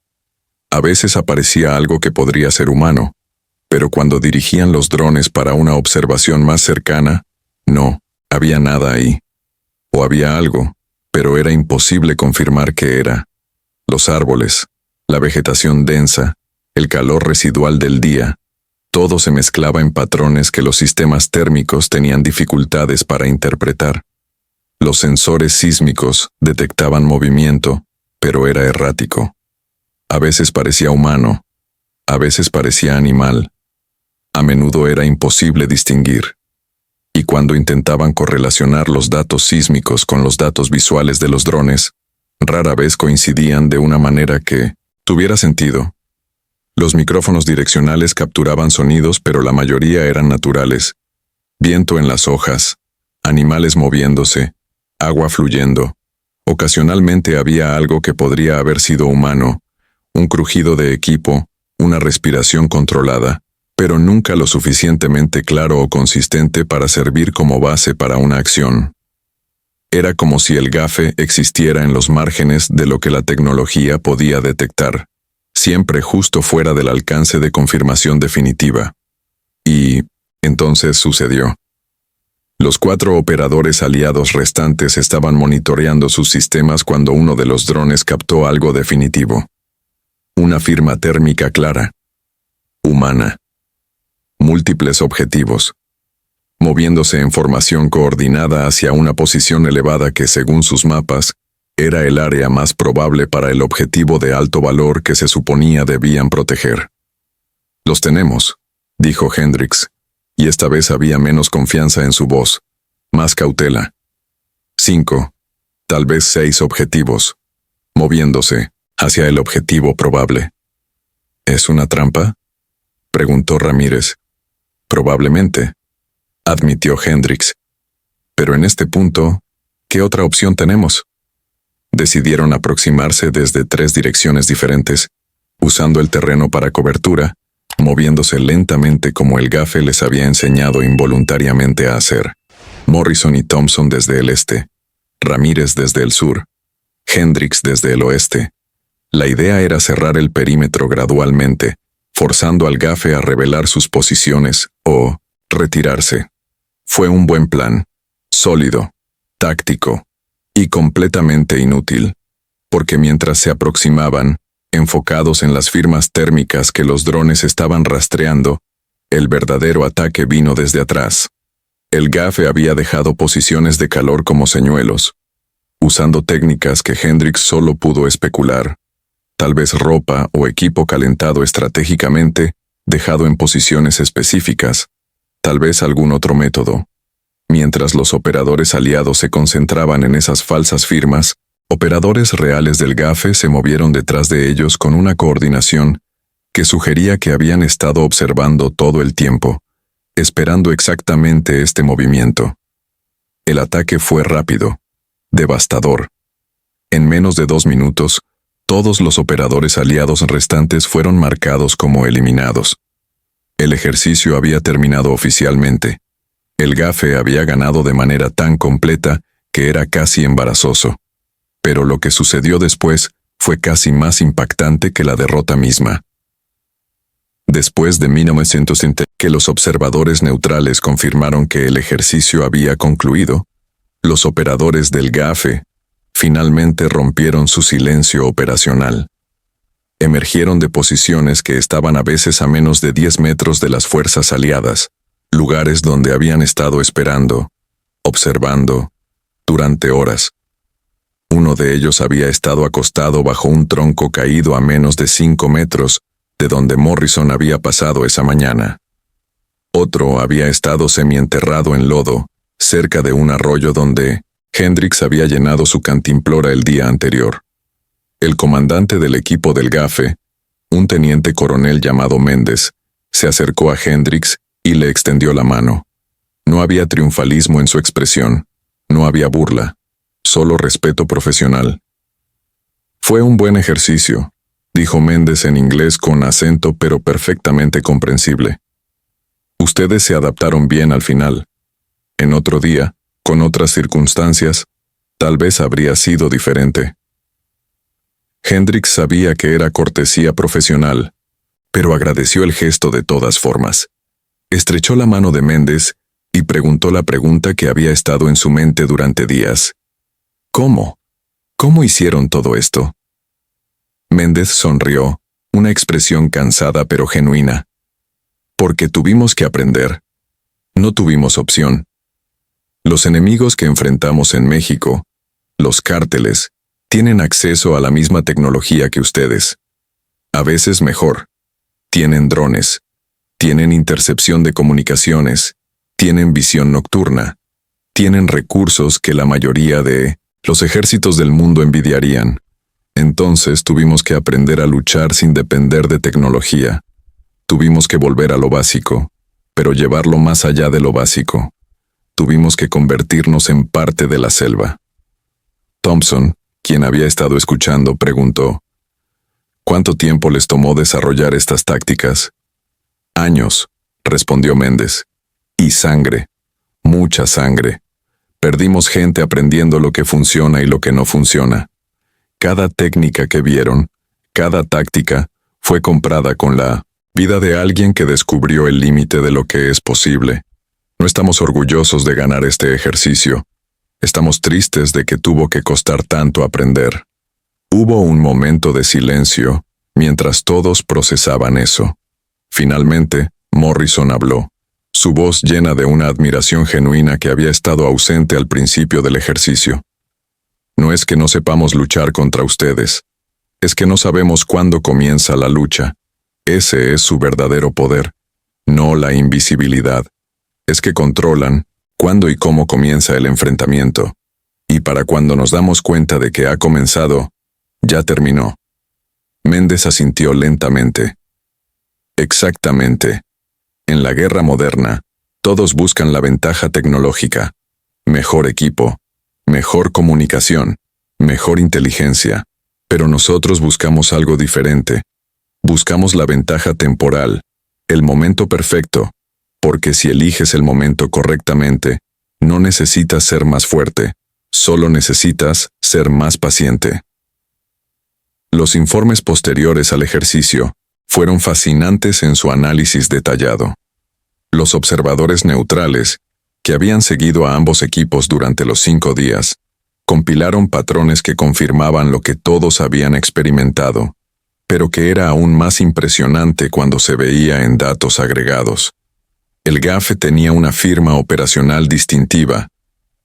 A veces aparecía algo que podría ser humano, pero cuando dirigían los drones para una observación más cercana, no, había nada ahí. O había algo, pero era imposible confirmar qué era. Los árboles, la vegetación densa, el calor residual del día, todo se mezclaba en patrones que los sistemas térmicos tenían dificultades para interpretar. Los sensores sísmicos detectaban movimiento, pero era errático. A veces parecía humano, a veces parecía animal. A menudo era imposible distinguir. Y cuando intentaban correlacionar los datos sísmicos con los datos visuales de los drones, rara vez coincidían de una manera que tuviera sentido. Los micrófonos direccionales capturaban sonidos, pero la mayoría eran naturales. Viento en las hojas, animales moviéndose, agua fluyendo. Ocasionalmente había algo que podría haber sido humano, un crujido de equipo, una respiración controlada, pero nunca lo suficientemente claro o consistente para servir como base para una acción. Era como si el gafe existiera en los márgenes de lo que la tecnología podía detectar, siempre justo fuera del alcance de confirmación definitiva. Y entonces sucedió. Los 4 operadores aliados restantes estaban monitoreando sus sistemas cuando uno de los drones captó algo definitivo. Una firma térmica clara. Humana. Múltiples objetivos. Moviéndose en formación coordinada hacia una posición elevada que, según sus mapas, era el área más probable para el objetivo de alto valor que se suponía debían proteger. Los tenemos, dijo Hendrix, y esta vez había menos confianza en su voz, más cautela. 5, tal vez 6 objetivos, moviéndose hacia el objetivo probable. ¿Es una trampa?, preguntó Ramírez. Probablemente, admitió Hendrix. Pero en este punto, ¿qué otra opción tenemos? Decidieron aproximarse desde 3 direcciones diferentes, usando el terreno para cobertura, moviéndose lentamente como el gafe les había enseñado involuntariamente a hacer. Morrison y Thompson desde el este, Ramírez desde el sur, Hendrix desde el oeste. La idea era cerrar el perímetro gradualmente, forzando al gafe a revelar sus posiciones o retirarse. Fue un buen plan, sólido, táctico y completamente inútil, porque mientras se aproximaban, enfocados en las firmas térmicas que los drones estaban rastreando, el verdadero ataque vino desde atrás. El GAFE había dejado posiciones de calor como señuelos, usando técnicas que Hendricks solo pudo especular, tal vez ropa o equipo calentado estratégicamente, dejado en posiciones específicas, tal vez algún otro método. Mientras los operadores aliados se concentraban en esas falsas firmas, operadores reales del GAFE se movieron detrás de ellos con una coordinación que sugería que habían estado observando todo el tiempo, esperando exactamente este movimiento. El ataque fue rápido, devastador. En menos de 2 minutos, todos los operadores aliados restantes fueron marcados como eliminados. El ejercicio había terminado oficialmente. El GAFE había ganado de manera tan completa que era casi embarazoso. Pero lo que sucedió después fue casi más impactante que la derrota misma. Después de 1970, que los observadores neutrales confirmaron que el ejercicio había concluido, los operadores del GAFE finalmente rompieron su silencio operacional. Emergieron de posiciones que estaban a veces a menos de 10 metros de las fuerzas aliadas, lugares donde habían estado esperando, observando, durante horas. Uno de ellos había estado acostado bajo un tronco caído a menos de 5 metros de donde Morrison había pasado esa mañana. Otro había estado semienterrado en lodo, cerca de un arroyo donde Hendricks había llenado su cantimplora el día anterior. El comandante del equipo del GAFE, un teniente coronel llamado Méndez, se acercó a Hendricks y le extendió la mano. No había triunfalismo en su expresión, no había burla, solo respeto profesional. Fue un buen ejercicio, dijo Méndez en inglés con acento pero perfectamente comprensible. Ustedes se adaptaron bien al final. En otro día, con otras circunstancias, tal vez habría sido diferente. Hendricks sabía que era cortesía profesional, pero agradeció el gesto de todas formas. Estrechó la mano de Méndez y preguntó la pregunta que había estado en su mente durante días. ¿Cómo? ¿Cómo hicieron todo esto? Méndez sonrió, una expresión cansada pero genuina. Porque tuvimos que aprender. No tuvimos opción. Los enemigos que enfrentamos en México, los cárteles, tienen acceso a la misma tecnología que ustedes. A veces mejor. Tienen drones. Tienen intercepción de comunicaciones. Tienen visión nocturna. Tienen recursos que la mayoría de los ejércitos del mundo envidiarían. Entonces tuvimos que aprender a luchar sin depender de tecnología. Tuvimos que volver a lo básico, pero llevarlo más allá de lo básico. Tuvimos que convertirnos en parte de la selva. Thompson, quien había estado escuchando, preguntó, ¿cuánto tiempo les tomó desarrollar estas tácticas? Años, respondió Méndez. Y sangre, mucha sangre. Perdimos gente aprendiendo lo que funciona y lo que no funciona. Cada técnica que vieron, cada táctica, fue comprada con la vida de alguien que descubrió el límite de lo que es posible. No estamos orgullosos de ganar este ejercicio. Estamos tristes de que tuvo que costar tanto aprender. Hubo un momento de silencio mientras todos procesaban eso. Finalmente, Morrison habló, su voz llena de una admiración genuina que había estado ausente al principio del ejercicio. No es que no sepamos luchar contra ustedes, es que no sabemos cuándo comienza la lucha. Ese es su verdadero poder, no la invisibilidad. Es que controlan cuándo y cómo comienza el enfrentamiento. Y para cuando nos damos cuenta de que ha comenzado, ya terminó. Méndez asintió lentamente. Exactamente. En la guerra moderna, todos buscan la ventaja tecnológica, mejor equipo, mejor comunicación, mejor inteligencia, pero nosotros buscamos algo diferente. Buscamos la ventaja temporal, el momento perfecto, porque si eliges el momento correctamente, no necesitas ser más fuerte, solo necesitas ser más paciente. Los informes posteriores al ejercicio fueron fascinantes en su análisis detallado. Los observadores neutrales, que habían seguido a ambos equipos durante los 5 días, compilaron patrones que confirmaban lo que todos habían experimentado. pero que era aún más impresionante cuando se veía en datos agregados. El GAFE tenía una firma operacional distintiva,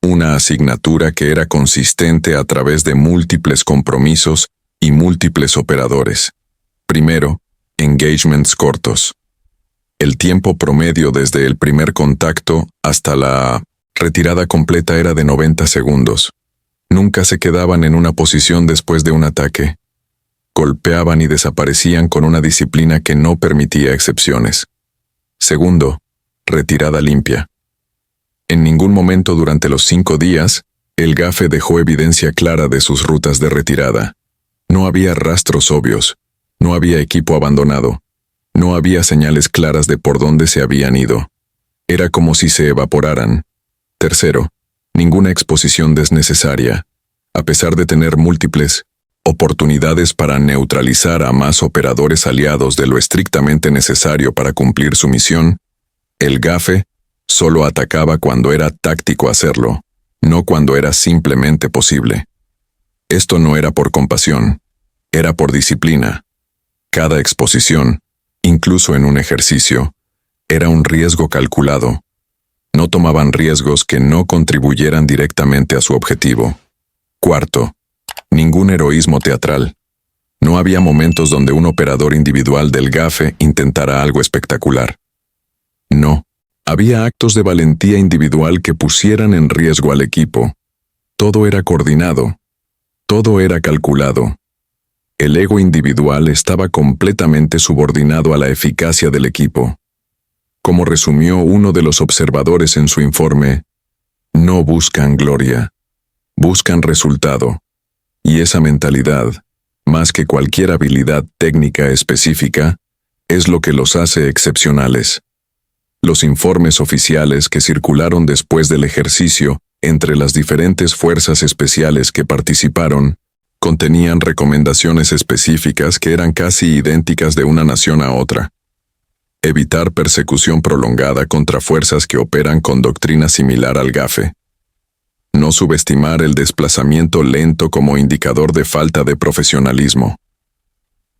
una asignatura que era consistente a través de múltiples compromisos y múltiples operadores. Primero, engagements cortos. El tiempo promedio desde el primer contacto hasta la retirada completa era de 90 segundos. Nunca se quedaban en una posición después de un ataque. Golpeaban y desaparecían con una disciplina que no permitía excepciones. Segundo, retirada limpia. En ningún momento durante los 5 días, el GAFE dejó evidencia clara de sus rutas de retirada. No había rastros obvios, no había equipo abandonado, no había señales claras de por dónde se habían ido. Era como si se evaporaran. Tercero, ninguna exposición desnecesaria, a pesar de tener múltiples oportunidades para neutralizar a más operadores aliados de lo estrictamente necesario para cumplir su misión. El GAFE solo atacaba cuando era táctico hacerlo, no cuando era simplemente posible. Esto no era por compasión, era por disciplina. Cada exposición, incluso en un ejercicio, era un riesgo calculado. No tomaban riesgos que no contribuyeran directamente a su objetivo. Cuarto, ningún heroísmo teatral. No había momentos donde un operador individual del GAFE intentara algo espectacular. No, había actos de valentía individual que pusieran en riesgo al equipo. Todo era coordinado. Todo era calculado. El ego individual estaba completamente subordinado a la eficacia del equipo. Como resumió uno de los observadores en su informe, no buscan gloria, buscan resultado. Y esa mentalidad, más que cualquier habilidad técnica específica, es lo que los hace excepcionales. Los informes oficiales que circularon después del ejercicio entre las diferentes fuerzas especiales que participaron, contenían recomendaciones específicas que eran casi idénticas de una nación a otra. Evitar persecución prolongada contra fuerzas que operan con doctrina similar al GAFE. No subestimar el desplazamiento lento como indicador de falta de profesionalismo.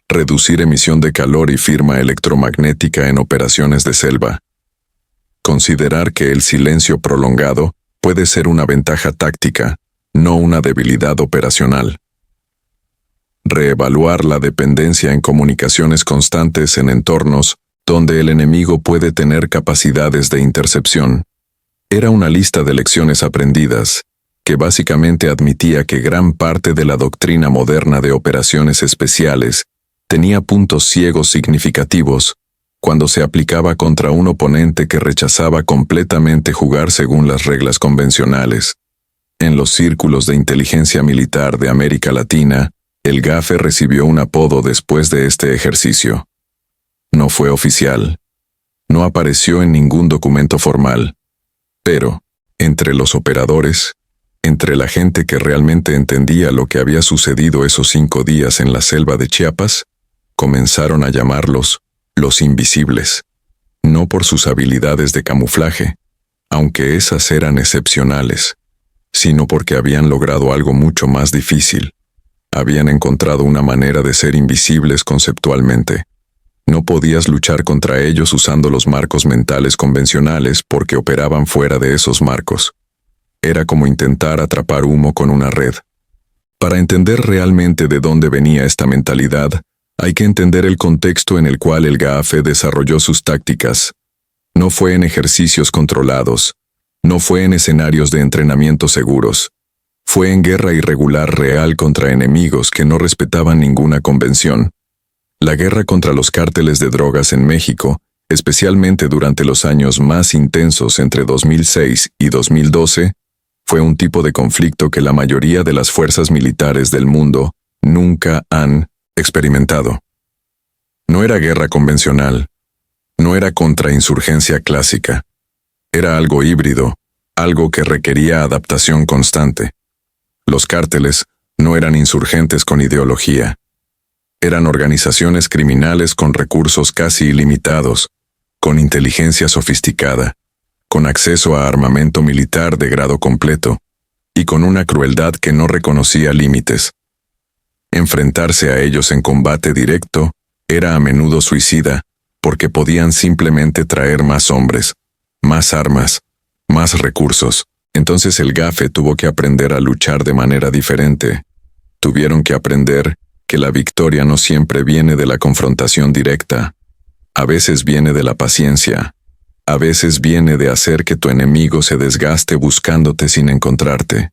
Reducir emisión de calor y firma electromagnética en operaciones de selva. Considerar que el silencio prolongado puede ser una ventaja táctica, no una debilidad operacional. Reevaluar la dependencia en comunicaciones constantes en entornos donde el enemigo puede tener capacidades de intercepción. Era una lista de lecciones aprendidas, que básicamente admitía que gran parte de la doctrina moderna de operaciones especiales tenía puntos ciegos significativos cuando se aplicaba contra un oponente que rechazaba completamente jugar según las reglas convencionales. En los círculos de inteligencia militar de América Latina, el GAFE recibió un apodo después de este ejercicio. No fue oficial. No apareció en ningún documento formal. Pero, entre los operadores, entre la gente que realmente entendía lo que había sucedido esos 5 días en la selva de Chiapas, comenzaron a llamarlos los invisibles. No por sus habilidades de camuflaje, aunque esas eran excepcionales, sino porque habían logrado algo mucho más difícil. Habían encontrado una manera de ser invisibles conceptualmente. No podías luchar contra ellos usando los marcos mentales convencionales porque operaban fuera de esos marcos. Era como intentar atrapar humo con una red. Para entender realmente de dónde venía esta mentalidad, hay que entender el contexto en el cual el GAFE desarrolló sus tácticas. No fue en ejercicios controlados, no fue en escenarios de entrenamiento seguros. Fue en guerra irregular real contra enemigos que no respetaban ninguna convención. La guerra contra los cárteles de drogas en México, especialmente durante los años más intensos entre 2006 y 2012, fue un tipo de conflicto que la mayoría de las fuerzas militares del mundo nunca han experimentado. No era guerra convencional, no era contrainsurgencia clásica. Era algo híbrido, algo que requería adaptación constante. Los cárteles no eran insurgentes con ideología. Eran organizaciones criminales con recursos casi ilimitados, con inteligencia sofisticada, con acceso a armamento militar de grado completo, y con una crueldad que no reconocía límites. Enfrentarse a ellos en combate directo era a menudo suicida, porque podían simplemente traer más hombres, más armas, más recursos. Entonces el GAFE tuvo que aprender a luchar de manera diferente. Tuvieron que aprender que la victoria no siempre viene de la confrontación directa. A veces viene de la paciencia. A veces viene de hacer que tu enemigo se desgaste buscándote sin encontrarte.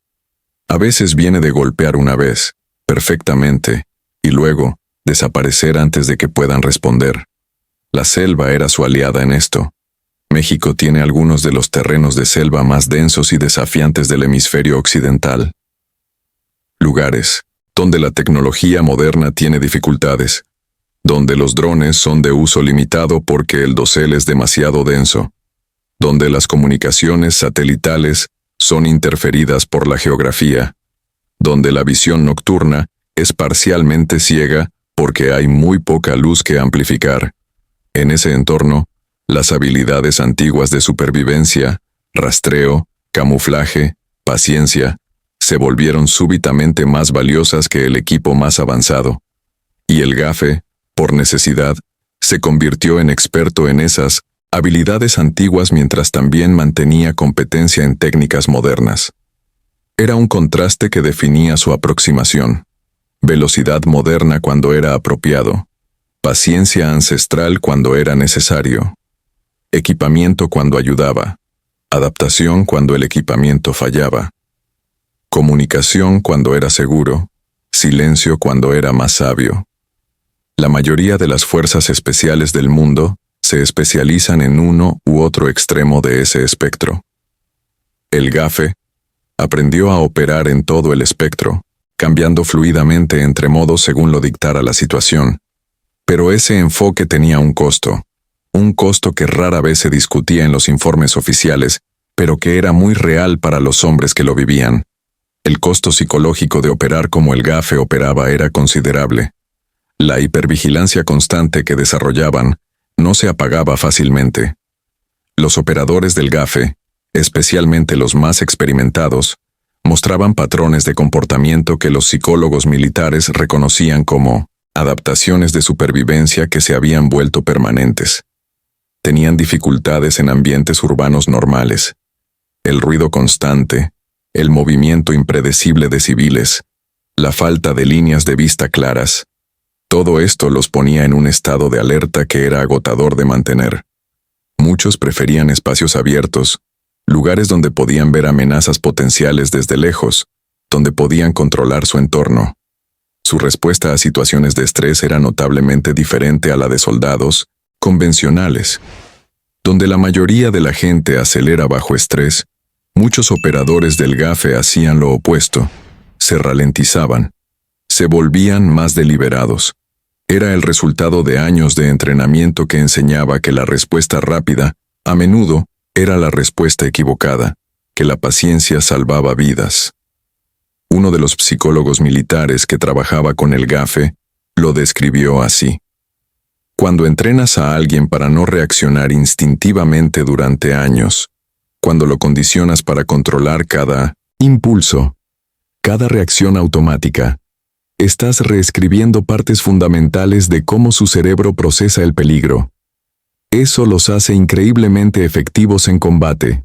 A veces viene de golpear una vez, perfectamente, y luego desaparecer antes de que puedan responder. La selva era su aliada en esto. México tiene algunos de los terrenos de selva más densos y desafiantes del hemisferio occidental. Lugares donde la tecnología moderna tiene dificultades, donde los drones son de uso limitado porque el dosel es demasiado denso, donde las comunicaciones satelitales son interferidas por la geografía, donde la visión nocturna es parcialmente ciega porque hay muy poca luz que amplificar. En ese entorno, las habilidades antiguas de supervivencia, rastreo, camuflaje, paciencia, se volvieron súbitamente más valiosas que el equipo más avanzado. Y el GAFE, por necesidad, se convirtió en experto en esas habilidades antiguas mientras también mantenía competencia en técnicas modernas. Era un contraste que definía su aproximación. Velocidad moderna cuando era apropiado. Paciencia ancestral cuando era necesario. Equipamiento cuando ayudaba. Adaptación cuando el equipamiento fallaba. Comunicación cuando era seguro. Silencio cuando era más sabio. La mayoría de las fuerzas especiales del mundo se especializan en uno u otro extremo de ese espectro. El GAFE aprendió a operar en todo el espectro, cambiando fluidamente entre modos según lo dictara la situación. Pero ese enfoque tenía un costo que rara vez se discutía en los informes oficiales, pero que era muy real para los hombres que lo vivían. El costo psicológico de operar como el GAFE operaba era considerable. La hipervigilancia constante que desarrollaban no se apagaba fácilmente. Los operadores del GAFE, especialmente los más experimentados, mostraban patrones de comportamiento que los psicólogos militares reconocían como adaptaciones de supervivencia que se habían vuelto permanentes. Tenían dificultades en ambientes urbanos normales. El ruido constante, el movimiento impredecible de civiles, la falta de líneas de vista claras, todo esto los ponía en un estado de alerta que era agotador de mantener. Muchos preferían espacios abiertos, lugares donde podían ver amenazas potenciales desde lejos, donde podían controlar su entorno. Su respuesta a situaciones de estrés era notablemente diferente a la de soldados convencionales. Donde la mayoría de la gente acelera bajo estrés, muchos operadores del GAFE hacían lo opuesto, se ralentizaban, se volvían más deliberados. Era el resultado de años de entrenamiento que enseñaba que la respuesta rápida, a menudo, era la respuesta equivocada, que la paciencia salvaba vidas. Uno de los psicólogos militares que trabajaba con el GAFE lo describió así. Cuando entrenas a alguien para no reaccionar instintivamente durante años, cuando lo condicionas para controlar cada impulso, cada reacción automática, estás reescribiendo partes fundamentales de cómo su cerebro procesa el peligro. Eso los hace increíblemente efectivos en combate.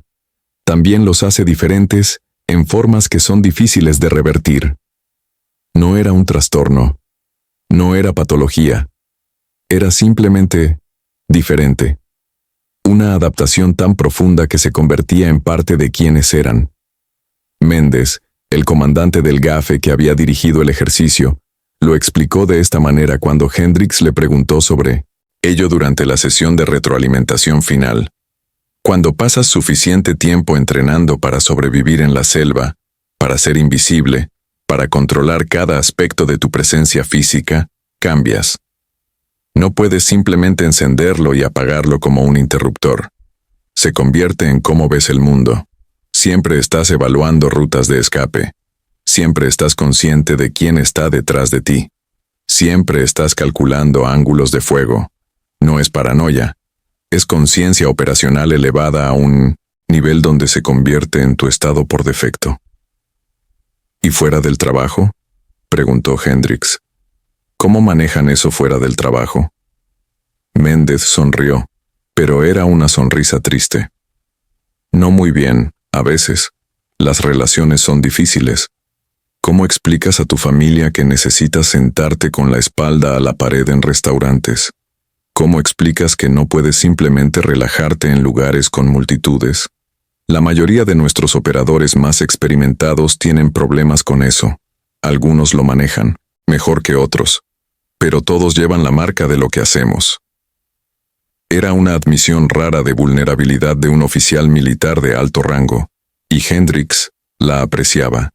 También los hace diferentes en formas que son difíciles de revertir. No era un trastorno. No era patología. Era simplemente diferente. Una adaptación tan profunda que se convertía en parte de quienes eran. Méndez, el comandante del GAFE que había dirigido el ejercicio, lo explicó de esta manera cuando Hendricks le preguntó sobre ello durante la sesión de retroalimentación final. Cuando pasas suficiente tiempo entrenando para sobrevivir en la selva, para ser invisible, para controlar cada aspecto de tu presencia física, cambias. No puedes simplemente encenderlo y apagarlo como un interruptor. Se convierte en cómo ves el mundo. Siempre estás evaluando rutas de escape. Siempre estás consciente de quién está detrás de ti. Siempre estás calculando ángulos de fuego. No es paranoia. Es conciencia operacional elevada a un nivel donde se convierte en tu estado por defecto. ¿Y fuera del trabajo? preguntó Hendricks. ¿Cómo manejan eso fuera del trabajo? Méndez sonrió, pero era una sonrisa triste. No muy bien, a veces. Las relaciones son difíciles. ¿Cómo explicas a tu familia que necesitas sentarte con la espalda a la pared en restaurantes? ¿Cómo explicas que no puedes simplemente relajarte en lugares con multitudes? La mayoría de nuestros operadores más experimentados tienen problemas con eso. Algunos lo manejan, mejor que otros, pero todos llevan la marca de lo que hacemos. Era una admisión rara de vulnerabilidad de un oficial militar de alto rango, y Hendricks la apreciaba.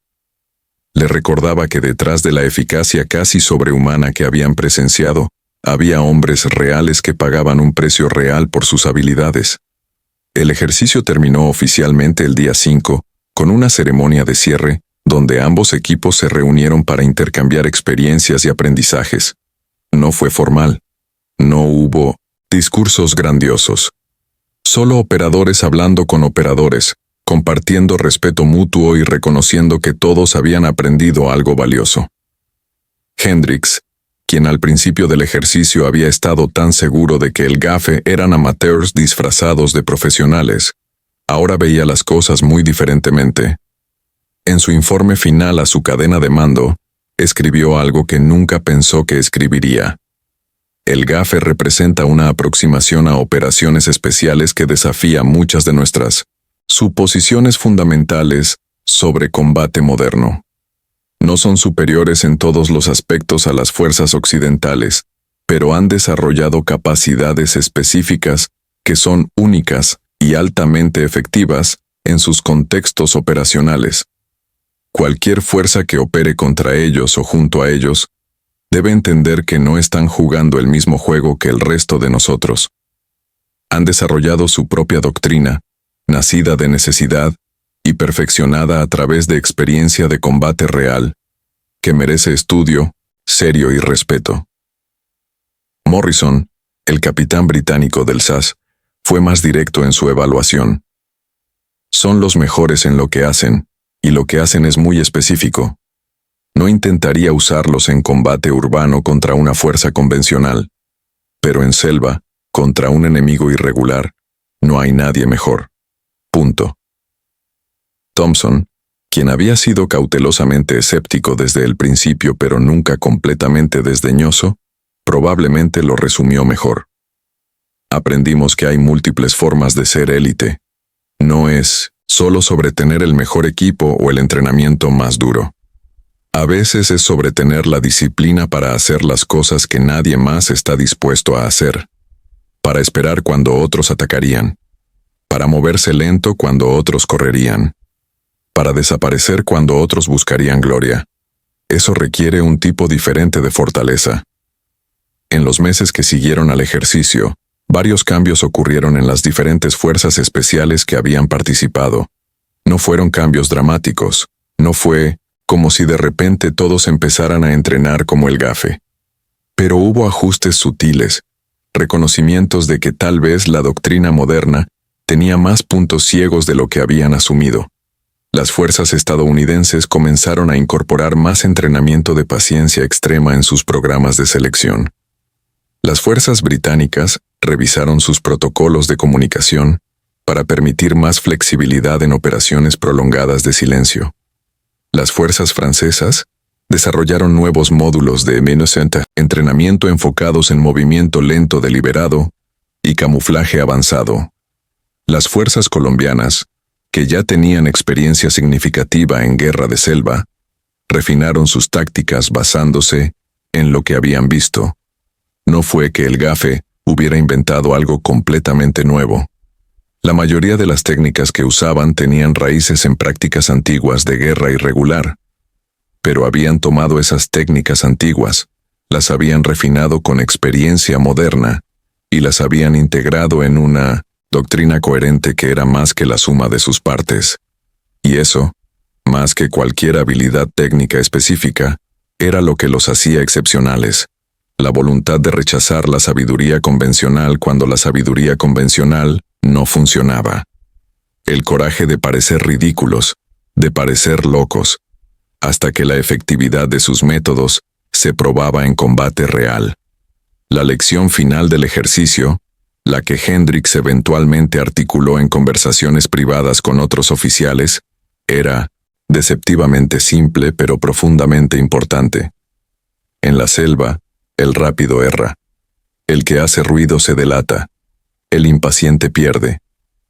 Le recordaba que detrás de la eficacia casi sobrehumana que habían presenciado, había hombres reales que pagaban un precio real por sus habilidades. El ejercicio terminó oficialmente el día 5, con una ceremonia de cierre, donde ambos equipos se reunieron para intercambiar experiencias y aprendizajes. No fue formal. No hubo discursos grandiosos. Solo operadores hablando con operadores, compartiendo respeto mutuo y reconociendo que todos habían aprendido algo valioso. Hendricks, quien al principio del ejercicio había estado tan seguro de que el GAFE eran amateurs disfrazados de profesionales, ahora veía las cosas muy diferentemente. En su informe final a su cadena de mando, escribió algo que nunca pensó que escribiría. El GAFE representa una aproximación a operaciones especiales que desafía muchas de nuestras suposiciones fundamentales sobre combate moderno. No son superiores en todos los aspectos a las fuerzas occidentales, pero han desarrollado capacidades específicas que son únicas y altamente efectivas en sus contextos operacionales. Cualquier fuerza que opere contra ellos o junto a ellos debe entender que no están jugando el mismo juego que el resto de nosotros. Han desarrollado su propia doctrina, nacida de necesidad y perfeccionada a través de experiencia de combate real, que merece estudio, serio y respeto. Morrison, el capitán británico del SAS, fue más directo en su evaluación. Son los mejores en lo que hacen, y lo que hacen es muy específico. No intentaría usarlos en combate urbano contra una fuerza convencional, pero en selva, contra un enemigo irregular, no hay nadie mejor. Punto. Thompson, quien había sido cautelosamente escéptico desde el principio pero nunca completamente desdeñoso, probablemente lo resumió mejor. Aprendimos que hay múltiples formas de ser élite. No es solo sobre tener el mejor equipo o el entrenamiento más duro. A veces es sobre tener la disciplina para hacer las cosas que nadie más está dispuesto a hacer, para esperar cuando otros atacarían, para moverse lento cuando otros correrían, para desaparecer cuando otros buscarían gloria. Eso requiere un tipo diferente de fortaleza. En los meses que siguieron al ejercicio, varios cambios ocurrieron en las diferentes fuerzas especiales que habían participado. No fueron cambios dramáticos, no fue como si de repente todos empezaran a entrenar como el GAFE. Pero hubo ajustes sutiles, reconocimientos de que tal vez la doctrina moderna tenía más puntos ciegos de lo que habían asumido. Las fuerzas estadounidenses comenzaron a incorporar más entrenamiento de paciencia extrema en sus programas de selección. Las fuerzas británicas revisaron sus protocolos de comunicación para permitir más flexibilidad en operaciones prolongadas de silencio. Las fuerzas francesas desarrollaron nuevos módulos de entrenamiento enfocados en movimiento lento deliberado y camuflaje avanzado. Las fuerzas colombianas, que ya tenían experiencia significativa en guerra de selva, refinaron sus tácticas basándose en lo que habían visto. No fue que el GAFE hubiera inventado algo completamente nuevo. La mayoría de las técnicas que usaban tenían raíces en prácticas antiguas de guerra irregular, pero habían tomado esas técnicas antiguas, las habían refinado con experiencia moderna y las habían integrado en una doctrina coherente que era más que la suma de sus partes. Y eso, más que cualquier habilidad técnica específica, era lo que los hacía excepcionales. La voluntad de rechazar la sabiduría convencional cuando la sabiduría convencional no funcionaba. El coraje de parecer ridículos, de parecer locos, hasta que la efectividad de sus métodos se probaba en combate real. La lección final del ejercicio, la que Hendricks eventualmente articuló en conversaciones privadas con otros oficiales, era deceptivamente simple pero profundamente importante. En la selva, el rápido erra. El que hace ruido se delata. El impaciente pierde.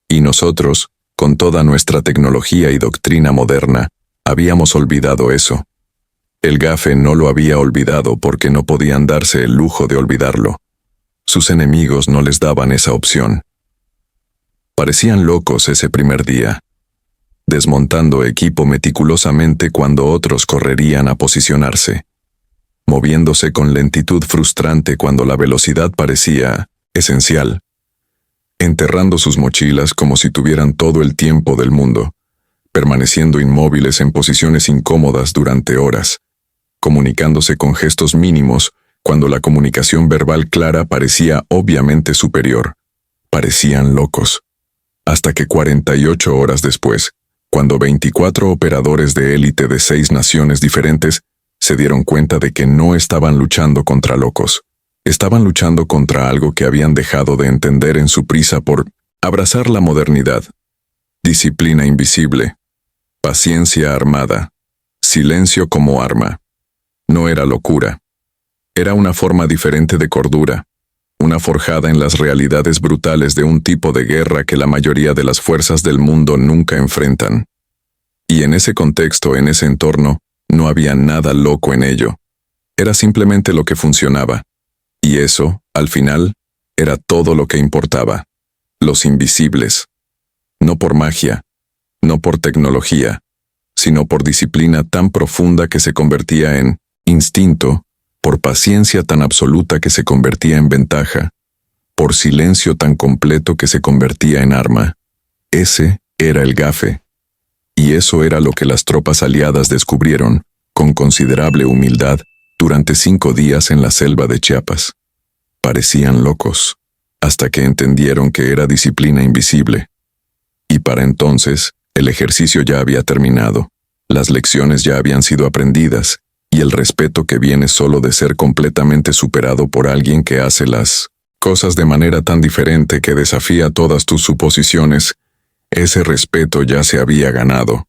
Y nosotros, con toda nuestra tecnología y doctrina moderna, habíamos olvidado eso. El gafe no lo había olvidado porque no podían darse el lujo de olvidarlo. Sus enemigos no les daban esa opción. Parecían locos ese primer día, desmontando equipo meticulosamente cuando otros correrían a posicionarse, moviéndose con lentitud frustrante cuando la velocidad parecía esencial, enterrando sus mochilas como si tuvieran todo el tiempo del mundo, permaneciendo inmóviles en posiciones incómodas durante horas, comunicándose con gestos mínimos cuando la comunicación verbal clara parecía obviamente superior. Parecían locos. Hasta que 48 horas después, cuando 24 operadores de élite de 6 naciones diferentes se dieron cuenta de que no estaban luchando contra locos. Estaban luchando contra algo que habían dejado de entender en su prisa por abrazar la modernidad. Disciplina invisible. Paciencia armada. Silencio como arma. No era locura. Era una forma diferente de cordura, una forjada en las realidades brutales de un tipo de guerra que la mayoría de las fuerzas del mundo nunca enfrentan. Y en ese contexto, en ese entorno, no había nada loco en ello. Era simplemente lo que funcionaba. Y eso, al final, era todo lo que importaba. Los invisibles. No por magia, no por tecnología, sino por disciplina tan profunda que se convertía en instinto, por paciencia tan absoluta que se convertía en ventaja, por silencio tan completo que se convertía en arma. Ese era el gafe. Y eso era lo que las tropas aliadas descubrieron, con considerable humildad, durante 5 días en la selva de Chiapas. Parecían locos, hasta que entendieron que era disciplina invisible. Y para entonces, el ejercicio ya había terminado, las lecciones ya habían sido aprendidas, y el respeto que viene solo de ser completamente superado por alguien que hace las cosas de manera tan diferente que desafía todas tus suposiciones, ese respeto ya se había ganado.